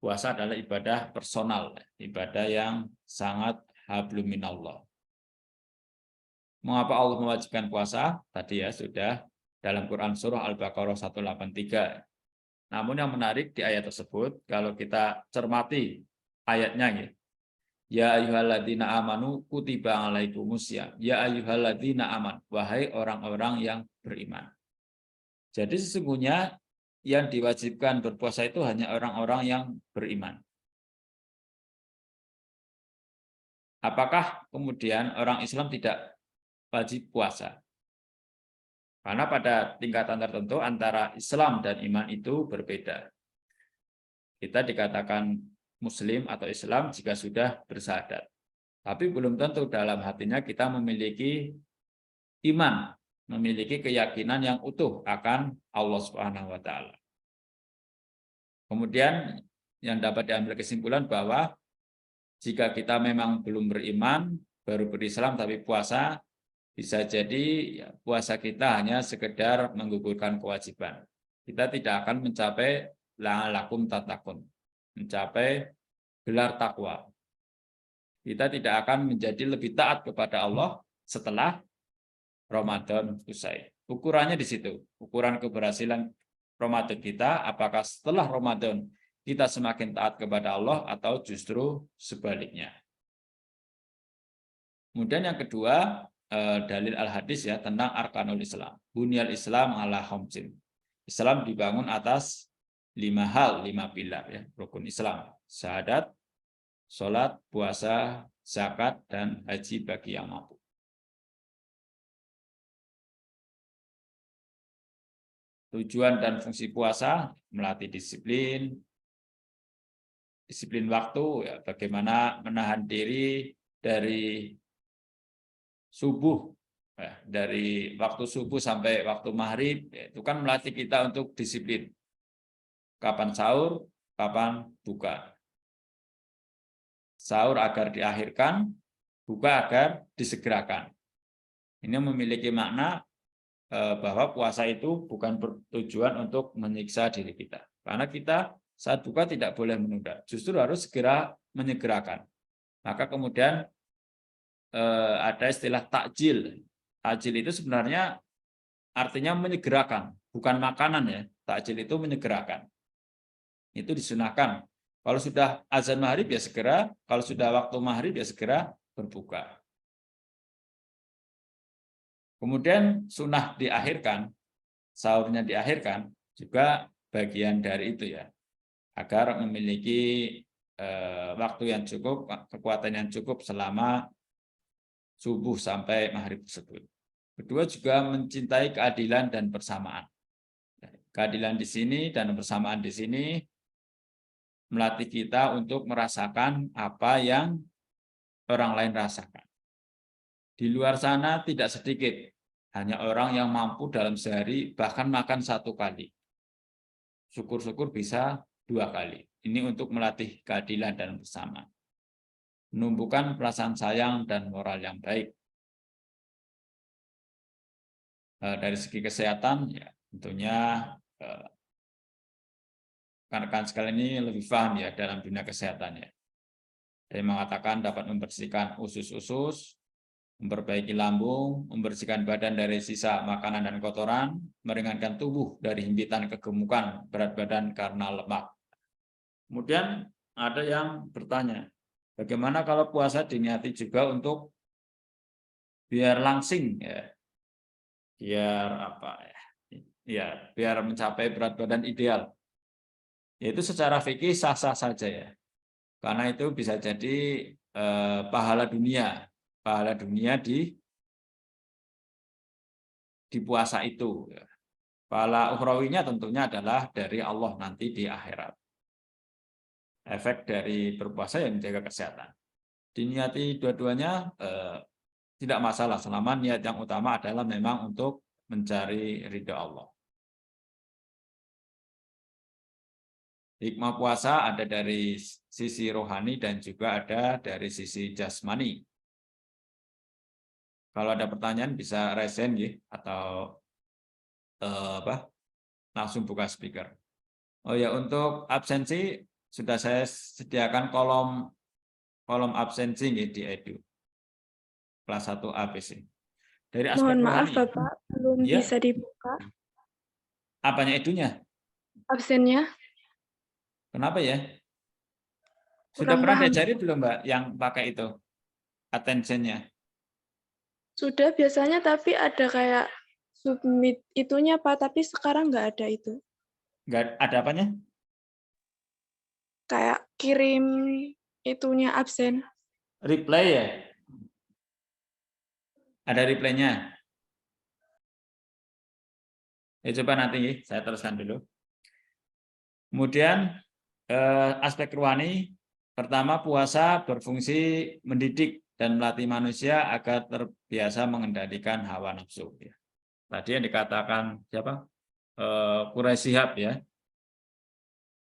puasa adalah ibadah personal, ibadah yang sangat hablum minallah. Mengapa Allah mewajibkan puasa? Tadi ya sudah dalam Quran surah Al-Baqarah 183. Namun yang menarik di ayat tersebut, kalau kita cermati ayatnya ya ayyuhalladzina amanu kutiba alaikumusiyam. Ya ayyuhalladzina aman, wahai orang-orang yang beriman. Jadi sesungguhnya yang diwajibkan berpuasa itu hanya orang-orang yang beriman. Apakah kemudian orang Islam tidak wajib puasa? Karena pada tingkatan tertentu antara Islam dan iman itu berbeda. Kita dikatakan Muslim atau Islam jika sudah bersyahadat. Tapi belum tentu dalam hatinya kita memiliki iman, memiliki keyakinan yang utuh akan Allah Subhanahu wa taala. Kemudian yang dapat diambil kesimpulan bahwa jika kita memang belum beriman, baru berislam tapi puasa, Bisa jadi ya, puasa kita hanya sekedar menggugurkan kewajiban. Kita tidak akan mencapai la'alakum tatakun, mencapai gelar takwa. Kita tidak akan menjadi lebih taat kepada Allah setelah Ramadan usai. Ukurannya di situ. Ukuran keberhasilan Ramadan kita, apakah setelah Ramadan kita semakin taat kepada Allah atau justru sebaliknya. Kemudian yang kedua, dalil al-hadis ya tentang arkanul Islam. Bunyal Islam ala khamsin. Islam dibangun atas 5 hal, 5 pilar ya, rukun Islam. Syahadat, sholat, puasa, zakat, dan haji bagi yang mampu. Tujuan dan fungsi puasa, melatih disiplin waktu, ya, bagaimana menahan diri dari subuh, ya, dari waktu subuh sampai waktu maghrib, ya, itu kan melatih kita untuk disiplin. Kapan sahur, kapan buka. Sahur agar diakhirkan, buka agar disegerakan. Ini memiliki makna bahwa puasa itu bukan bertujuan untuk menyiksa diri kita. Karena kita saat buka tidak boleh menunda, justru harus segera menyegerakan. Maka kemudian ada istilah takjil. Takjil itu sebenarnya artinya menyegerakan, bukan makanan ya. Takjil itu menyegerakan. Itu disunahkan. Kalau sudah azan maghrib ya segera, kalau sudah waktu maghrib ya segera berbuka. Kemudian sunnah diakhirkan, sahurnya diakhirkan, juga bagian dari itu ya. Agar memiliki waktu yang cukup, kekuatan yang cukup selama subuh sampai maghrib tersebut. Kedua juga mencintai keadilan dan persamaan. Keadilan di sini dan persamaan di sini melatih kita untuk merasakan apa yang orang lain rasakan. Di luar sana tidak sedikit, hanya orang yang mampu dalam sehari bahkan makan 1 kali. Syukur-syukur bisa 2 kali. Ini untuk melatih keadilan dan persamaan. Menumbuhkan perasaan sayang dan moral yang baik. Dari segi kesehatan, ya tentunya rekan-rekan sekalian ini lebih paham ya dalam dunia kesehatan ya. Dia mengatakan dapat membersihkan usus-usus, memperbaiki lambung, membersihkan badan dari sisa makanan dan kotoran, meringankan tubuh dari himpitan kegemukan berat badan karena lemak. Kemudian ada yang bertanya, bagaimana kalau puasa diniati juga untuk biar langsing ya, biar apa ya, biar mencapai berat badan ideal. Yaitu secara fikih sah-sah saja ya, karena itu bisa jadi pahala dunia di puasa itu. Pahala ukhrawinya tentunya adalah dari Allah nanti di akhirat. Efek dari berpuasa yang menjaga kesehatan. Diniati dua-duanya tidak masalah selama niat yang utama adalah memang untuk mencari ridha Allah. Hikmah puasa ada dari sisi rohani dan juga ada dari sisi jasmani. Kalau ada pertanyaan bisa raise hand ya, atau langsung buka speaker. Oh ya, untuk absensi sudah saya sediakan kolom absensi ya, di Edu kelas 1 ABC. Dari aspek Mohon maaf rohani, Bapak, belum ya, bisa dibuka apanya Edunya? absennya. Kenapa ya? Sudah Kurang pernah paham. diajari belum Mbak yang pakai itu? Attention-nya. Sudah biasanya, tapi ada kayak submit itunya Pak, tapi sekarang nggak ada itu. Nggak ada apanya? Kayak kirim itunya absen. Replay ya? Ada replaynya? Ya coba nanti saya teruskan dulu. Kemudian aspek rohani, pertama puasa berfungsi mendidik dan melatih manusia agar terbiasa mengendalikan hawa nafsu. Tadi yang dikatakan siapa? Quraisy Shihab ya.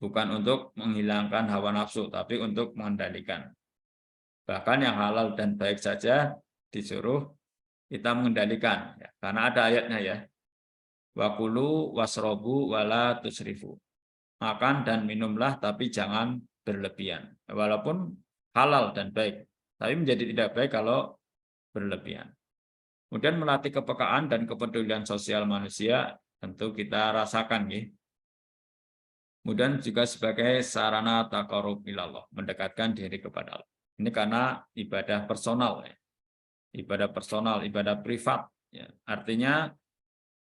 Bukan untuk menghilangkan hawa nafsu, tapi untuk mengendalikan. Bahkan yang halal dan baik saja disuruh kita mengendalikan, ya. Karena ada ayatnya ya. Wakulu wasrobu wala tusrifu. Makan dan minumlah tapi jangan berlebihan. Walaupun halal dan baik, tapi menjadi tidak baik kalau berlebihan. Kemudian melatih kepekaan dan kepedulian sosial manusia, tentu kita rasakan ya. Kemudian juga sebagai sarana taqarrub ilallah, mendekatkan diri kepada Allah. Ini karena ibadah personal ya. Ibadah personal, ibadah privat ya. Artinya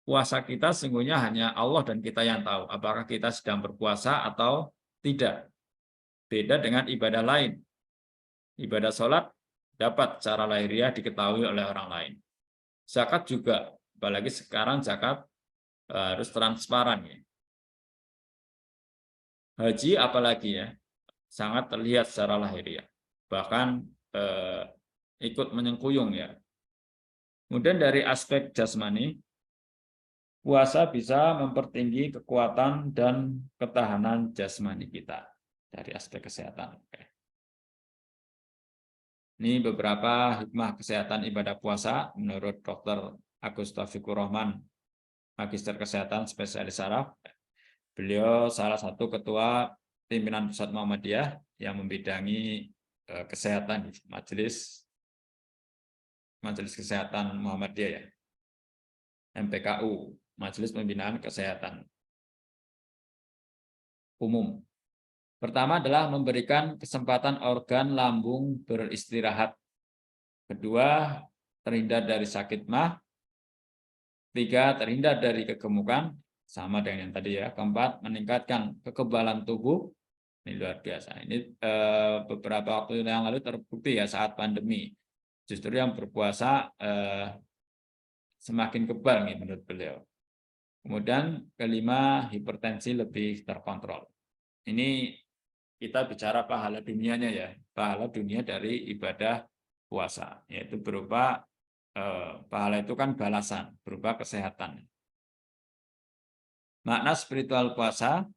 puasa kita sesungguhnya hanya Allah dan kita yang tahu apakah kita sedang berpuasa atau tidak. Beda dengan ibadah lain. Ibadah sholat dapat secara lahiriah diketahui oleh orang lain. Zakat juga, apalagi sekarang zakat harus transparan ya. Haji apalagi ya, sangat terlihat secara lahiriah. Bahkan ikut menyengkuyung ya. Kemudian dari aspek jasmani, puasa bisa mempertinggi kekuatan dan ketahanan jasmani kita dari aspek kesehatan. Ini beberapa hikmah kesehatan ibadah puasa menurut Dr. Agus Taufikur Rahman, Magister Kesehatan Spesialis Saraf. Beliau salah satu ketua pimpinan Pusat Muhammadiyah yang membidangi kesehatan di Majelis Kesehatan Muhammadiyah ya. MPKU, Majelis Pembinaan Kesehatan Umum. Pertama adalah memberikan kesempatan organ lambung beristirahat. Kedua, terhindar dari sakit mah. Tiga, terhindar dari kegemukan. Sama dengan yang tadi ya. Keempat, meningkatkan kekebalan tubuh. Ini luar biasa. Ini beberapa waktu yang lalu terbukti ya saat pandemi. Justru yang berpuasa semakin kebal nih menurut beliau. Kemudian kelima, hipertensi lebih terkontrol. Ini kita bicara pahala dunianya ya. Pahala dunia dari ibadah puasa. Yaitu berupa, pahala itu kan balasan, berupa kesehatan. Makna spiritual puasa,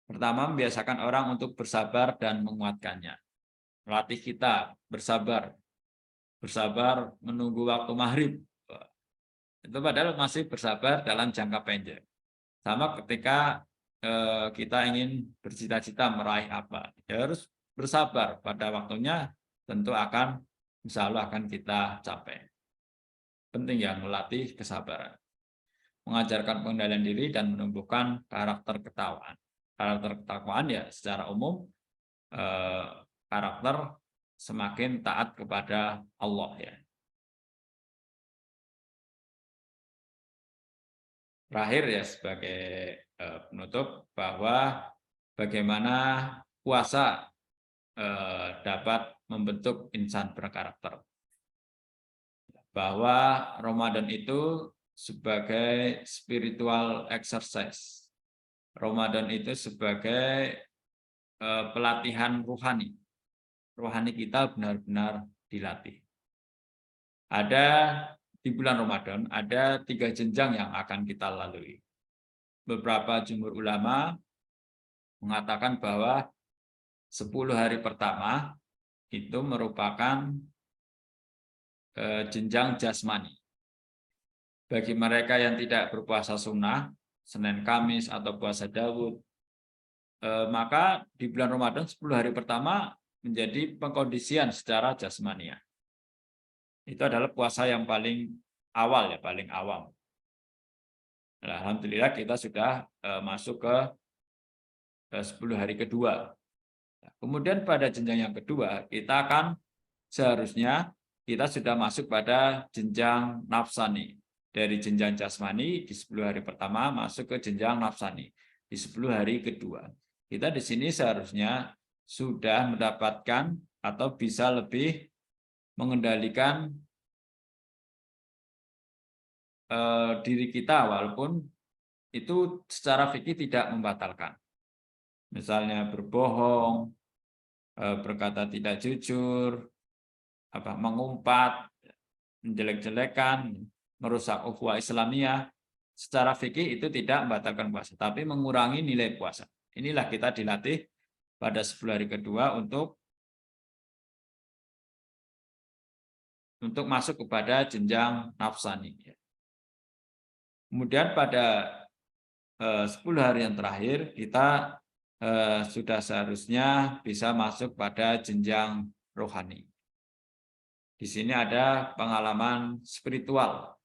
pertama membiasakan orang untuk bersabar dan menguatkannya. Melatih kita bersabar menunggu waktu maghrib. Itu padahal masih bersabar dalam jangka pendek. Sama ketika kita ingin bercita-cita meraih apa, ya harus bersabar pada waktunya, tentu akan insya Allah akan kita capai. Penting ya melatih kesabaran, mengajarkan pengendalian diri dan menumbuhkan karakter ketakwaan. Karakter ketakwaan ya secara umum karakter semakin taat kepada Allah ya. Terakhir ya sebagai penutup bahwa bagaimana puasa dapat membentuk insan berkarakter. Bahwa Ramadan itu sebagai spiritual exercise. Ramadan itu sebagai pelatihan rohani. Rohani kita benar-benar dilatih. Ada di bulan Ramadan ada 3 jenjang yang akan kita lalui. Beberapa jumhur ulama mengatakan bahwa 10 hari pertama itu merupakan jenjang jasmani. Bagi mereka yang tidak berpuasa sunnah, Senin Kamis atau puasa Daud, maka di bulan Ramadan 10 hari pertama menjadi pengkondisian secara jasmania. Itu adalah puasa yang paling awal ya, paling awam. Nah, alhamdulillah kita sudah masuk ke 10 hari kedua. Kemudian pada jenjang yang kedua, kita akan seharusnya kita sudah masuk pada jenjang nafsani. Dari jenjang jasmani di 10 hari pertama masuk ke jenjang nafsani di 10 hari kedua. Kita di sini seharusnya sudah mendapatkan atau bisa lebih mengendalikan diri kita walaupun itu secara fikih tidak membatalkan. Misalnya berbohong, berkata tidak jujur, mengumpat, menjelek-jelekan, merusak ukhuwah Islamiyah, secara fikih itu tidak membatalkan puasa, tapi mengurangi nilai puasa. Inilah kita dilatih pada 10 hari kedua untuk untuk masuk kepada jenjang nafsani. Kemudian pada 10 hari yang terakhir kita sudah seharusnya bisa masuk pada jenjang rohani. Di sini ada pengalaman spiritual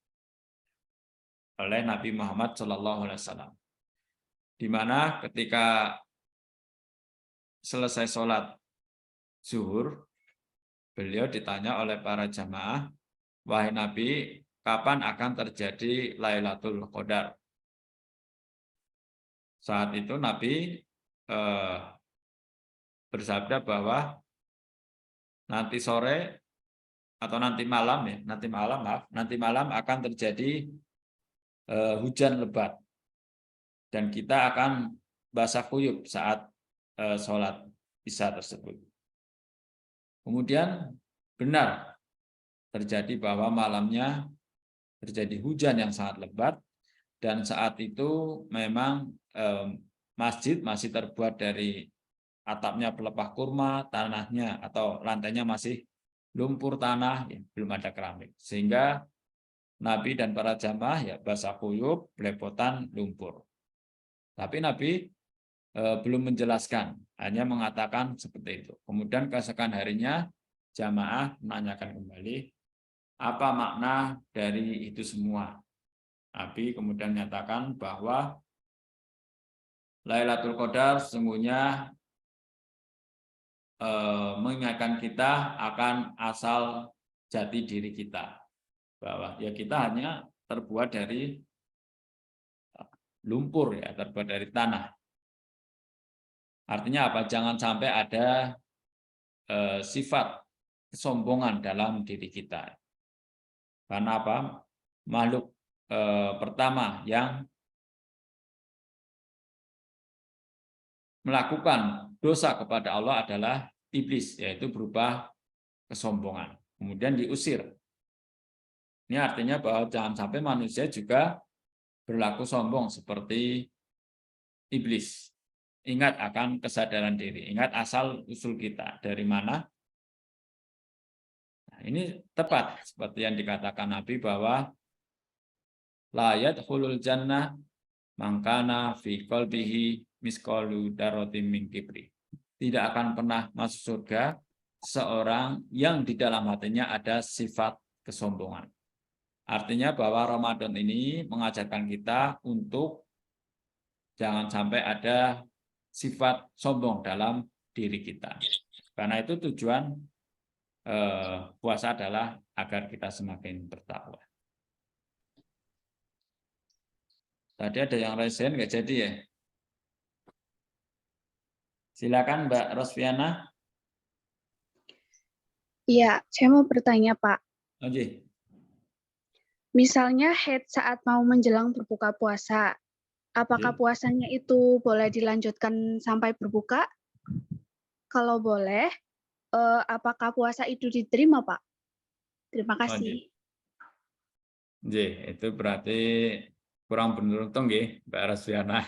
oleh Nabi Muhammad SAW, di mana ketika selesai sholat zuhur, beliau ditanya oleh para jamaah, wahai Nabi, kapan akan terjadi Lailatul Qadar? Saat itu Nabi bersabda bahwa nanti sore atau nanti malam nanti malam akan terjadi hujan lebat dan kita akan basah kuyup saat sholat isya tersebut. Kemudian benar terjadi bahwa malamnya terjadi hujan yang sangat lebat dan saat itu memang masjid masih terbuat dari atapnya pelepah kurma, tanahnya atau lantainya masih lumpur tanah, ya, belum ada keramik. Sehingga Nabi dan para jamaah ya basah kuyup, belepotan lumpur. Tapi Nabi belum menjelaskan, hanya mengatakan seperti itu. Kemudian keesokan harinya jamaah menanyakan kembali apa makna dari itu semua. Nabi kemudian menyatakan bahwa Lailatul Qadar sesungguhnya mengingatkan kita akan asal jati diri kita, bahwa ya kita hanya terbuat dari lumpur, ya terbuat dari tanah. Artinya apa? Jangan sampai ada sifat kesombongan dalam diri kita. Karena apa? Makhluk pertama yang melakukan dosa kepada Allah adalah iblis, yaitu berupa kesombongan. Kemudian diusir. Ini artinya bahwa jangan sampai manusia juga berlaku sombong seperti iblis. Ingat akan kesadaran diri, ingat asal usul kita dari mana. Nah, ini tepat seperti yang dikatakan Nabi bahwa la yadkhulul jannah man kana fi qalbihi misqalu dzarratin min kibri. Tidak akan pernah masuk surga seorang yang di dalam hatinya ada sifat kesombongan. Artinya bahwa Ramadan ini mengajarkan kita untuk jangan sampai ada sifat sombong dalam diri kita. Karena itu tujuan puasa adalah agar kita semakin bertakwa. Tadi ada yang resen nggak jadi ya? Silakan Mbak Rosviana. Iya, saya mau bertanya Pak. Oke. Misalnya haid saat mau menjelang berbuka puasa, apakah puasanya itu boleh dilanjutkan sampai berbuka? Kalau boleh, apakah puasa itu diterima Pak? Terima kasih. Itu berarti kurang beruntung ya Mbak Rosviana.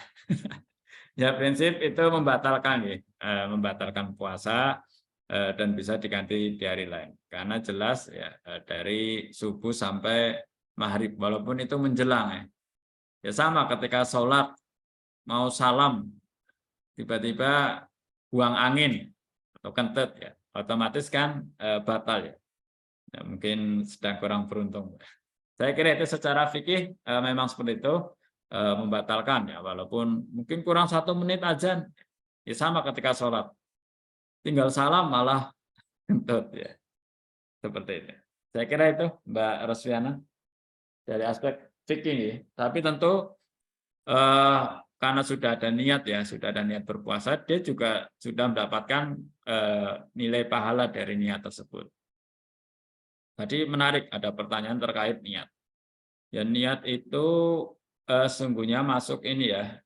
Ya prinsip itu membatalkan ya, membatalkan puasa dan bisa diganti di hari lain. Karena jelas ya dari subuh sampai maghrib, walaupun itu menjelang ya. Ya sama ketika sholat mau salam tiba-tiba buang angin atau kentut ya, otomatis kan batal ya. Ya. Mungkin sedang kurang beruntung. Saya kira itu secara fikih memang seperti itu. Membatalkan ya, walaupun mungkin kurang 1 menit azan ya, sama ketika sholat tinggal salam malah kentut ya, seperti itu. Saya kira itu Mbak Rosviana dari aspek fikih ya. Tapi tentu karena sudah ada niat ya, sudah ada niat berpuasa, dia juga sudah mendapatkan nilai pahala dari niat tersebut. Tadi menarik ada pertanyaan terkait niat ya. Niat itu sungguhnya masuk ini ya,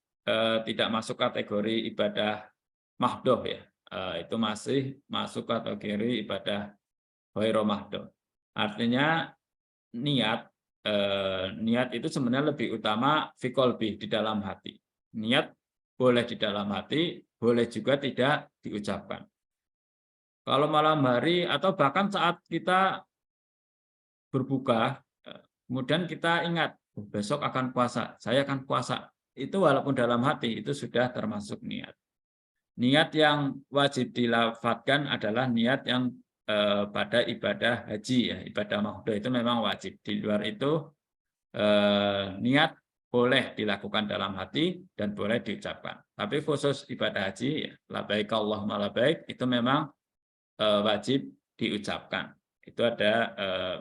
tidak masuk kategori ibadah mahdoh ya, itu masih masuk kategori ibadah ghairu mahdoh. Artinya niat itu sebenarnya lebih utama fi qalbi, di dalam hati. Niat boleh di dalam hati, boleh juga tidak diucapkan. Kalau malam hari atau bahkan saat kita berbuka, kemudian kita ingat besok akan puasa, saya akan puasa. Itu walaupun dalam hati itu sudah termasuk niat. Niat yang wajib dilafadzkan adalah niat yang pada ibadah haji ya, ibadah mahdoh itu memang wajib. Di luar itu niat boleh dilakukan dalam hati dan boleh diucapkan. Tapi khusus ibadah haji, ya, labbaik Allahumma labbaik, itu memang wajib diucapkan. Itu ada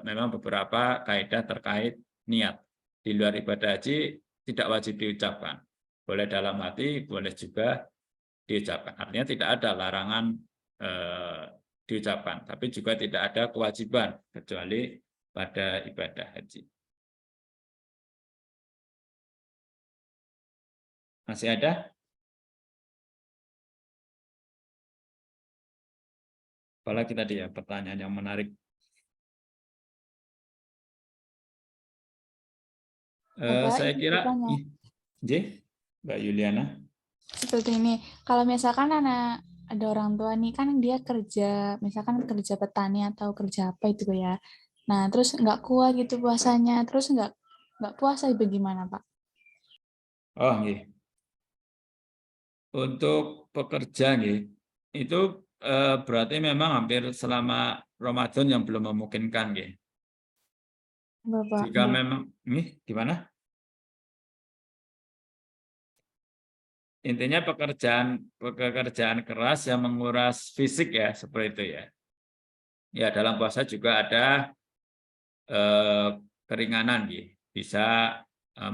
memang beberapa kaidah terkait niat. Di luar ibadah haji tidak wajib diucapkan. Boleh dalam hati, boleh juga diucapkan. Artinya tidak ada larangan diucapkan, tapi juga tidak ada kewajiban kecuali pada ibadah haji. Masih ada? Apalagi tadi ya pertanyaan yang menarik. Saya kira, Mbak Yuliana. Seperti ini, kalau misalkan ada orang tua nih kan dia kerja, misalkan kerja petani atau kerja apa itu ya. Nah terus nggak kuat gitu puasanya, terus nggak puasa bagaimana Pak? Oh, nggih. Untuk pekerja nggih, itu berarti memang hampir selama Ramadan yang belum memungkinkan nggih. Bapak, Jika memang gimana? Intinya pekerjaan keras yang menguras fisik ya, seperti itu ya. Ya, dalam puasa juga ada keringanan nggih. Bisa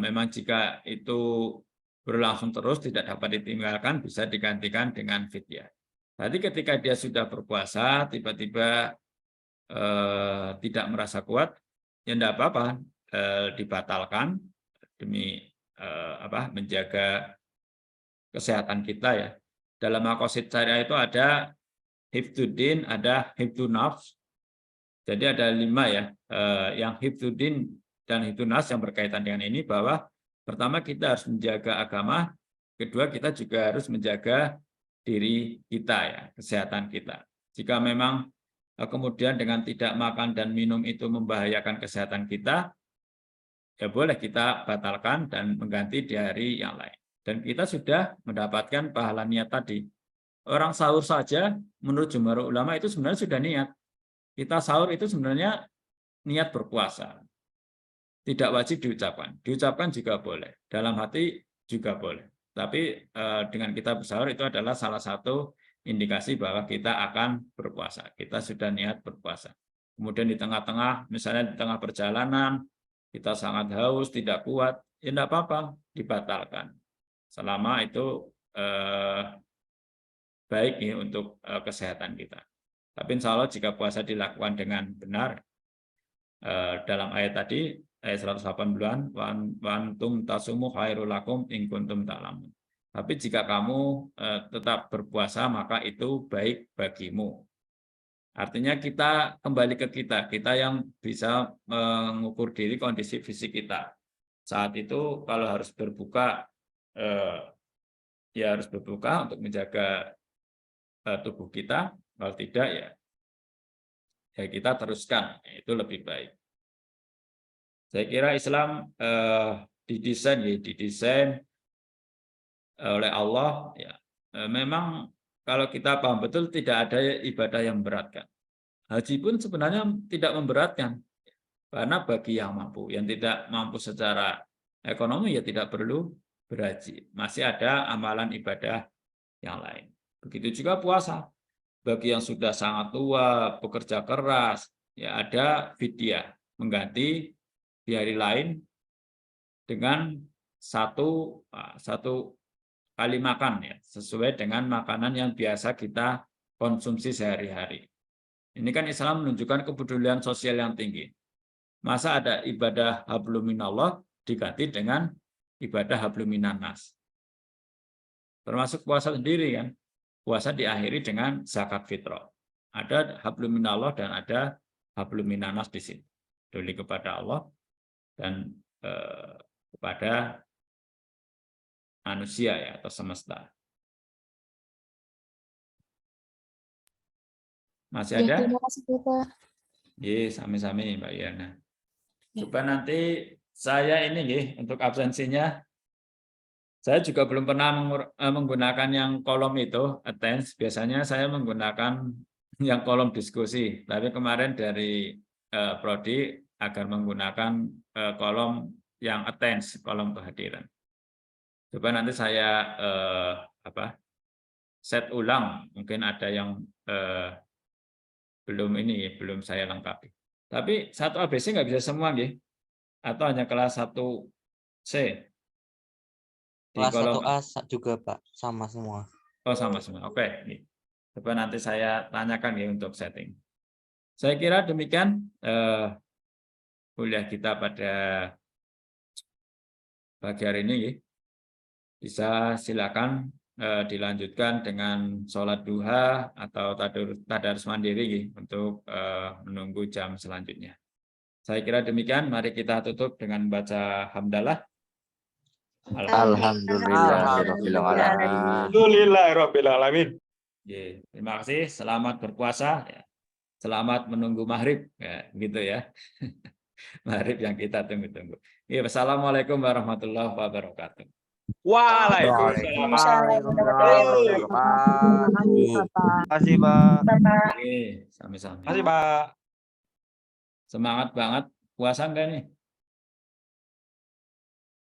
memang jika itu berlangsung terus tidak dapat ditinggalkan, bisa digantikan dengan fidyah. Tadi ketika dia sudah berpuasa, tiba-tiba tidak merasa kuat, ya tidak apa-apa, dibatalkan demi menjaga kesehatan kita ya. Dalam maqasid syariah itu ada hifdzuddin, ada hifdzun nafs. Jadi ada 5 ya, yang hifdzuddin dan hifdzun nafs yang berkaitan dengan ini, bahwa pertama kita harus menjaga agama, kedua kita juga harus menjaga diri kita ya, kesehatan kita. Jika memang kemudian dengan tidak makan dan minum itu membahayakan kesehatan kita, ya boleh kita batalkan dan mengganti di hari yang lain. Dan kita sudah mendapatkan pahala niat tadi. Orang sahur saja menurut jumhur ulama itu sebenarnya sudah niat. Kita sahur itu sebenarnya niat berpuasa. Tidak wajib diucapkan. Diucapkan juga boleh. Dalam hati juga boleh. Tapi dengan kita bersahur itu adalah salah satu indikasi bahwa kita akan berpuasa. Kita sudah niat berpuasa. Kemudian di tengah-tengah, misalnya di tengah perjalanan, kita sangat haus, tidak kuat, ya tidak apa-apa, dibatalkan. Selama itu baik ya untuk kesehatan kita. Tapi insya Allah jika puasa dilakukan dengan benar, dalam ayat tadi, ayat 180-an, wa antum tasumu khairul lakum in kuntum ta'lamun. Tapi jika kamu tetap berpuasa, maka itu baik bagimu. Artinya kita kembali ke kita yang bisa mengukur diri kondisi fisik kita. Saat itu kalau harus berbuka, ya harus berbuka untuk menjaga tubuh kita. Kalau tidak, ya kita teruskan, itu lebih baik. Saya kira Islam didesain oleh Allah. Ya, memang kalau kita paham betul tidak ada ibadah yang memberatkan. Haji pun sebenarnya tidak memberatkan, karena bagi yang mampu, yang tidak mampu secara ekonomi ya tidak perlu berhaji. Masih ada amalan ibadah yang lain. Begitu juga puasa. Bagi yang sudah sangat tua, bekerja keras, ya ada fidyah, mengganti di hari lain dengan satu kali makan ya, sesuai dengan makanan yang biasa kita konsumsi sehari-hari. Ini kan Islam menunjukkan kepedulian sosial yang tinggi. Masa ada ibadah hablum minallah diganti dengan ibadah hablum minannas. Termasuk puasa sendiri kan. Puasa diakhiri dengan zakat fitrah. Ada hablum minallah dan ada hablum minannas di sini. Peduli kepada Allah dan kepada manusia ya, atau semesta. Masih ada? Terima kasih Bapak. Iya, sami-sami Mbak Yana. Coba nanti saya ini nggih, untuk absensinya saya juga belum pernah menggunakan yang kolom itu attendance. Biasanya saya menggunakan yang kolom diskusi. Tapi kemarin dari Prodi agar menggunakan kolom yang attendance, kolom kehadiran. Coba nanti saya set ulang. Mungkin ada yang belum saya lengkapi. Tapi 1 ABC nggak bisa semua nggih? Atau hanya kelas 1C? Di Kelas kolom 1A juga Pak, sama semua. Oh, sama semua. Oke. Coba nanti saya tanyakan ya untuk setting. Saya kira demikian kuliah kita pada pagi hari ini. Bisa silakan dilanjutkan dengan sholat duha atau tadarus mandiri untuk menunggu jam selanjutnya. Saya kira demikian. Mari kita tutup dengan baca hamdalah. Alhamdulillahirrahmanirrahim. Terima kasih. Selamat berpuasa. Selamat menunggu maghrib. Ya, gitu ya. Maghrib yang kita tunggu-tunggu. Wassalamualaikum warahmatullahi wabarakatuh. Waalaikumsalam. Terima kasih, Pak. Oke, sama-sama. Terima kasih, Pak. Semangat banget puasa enggak nih?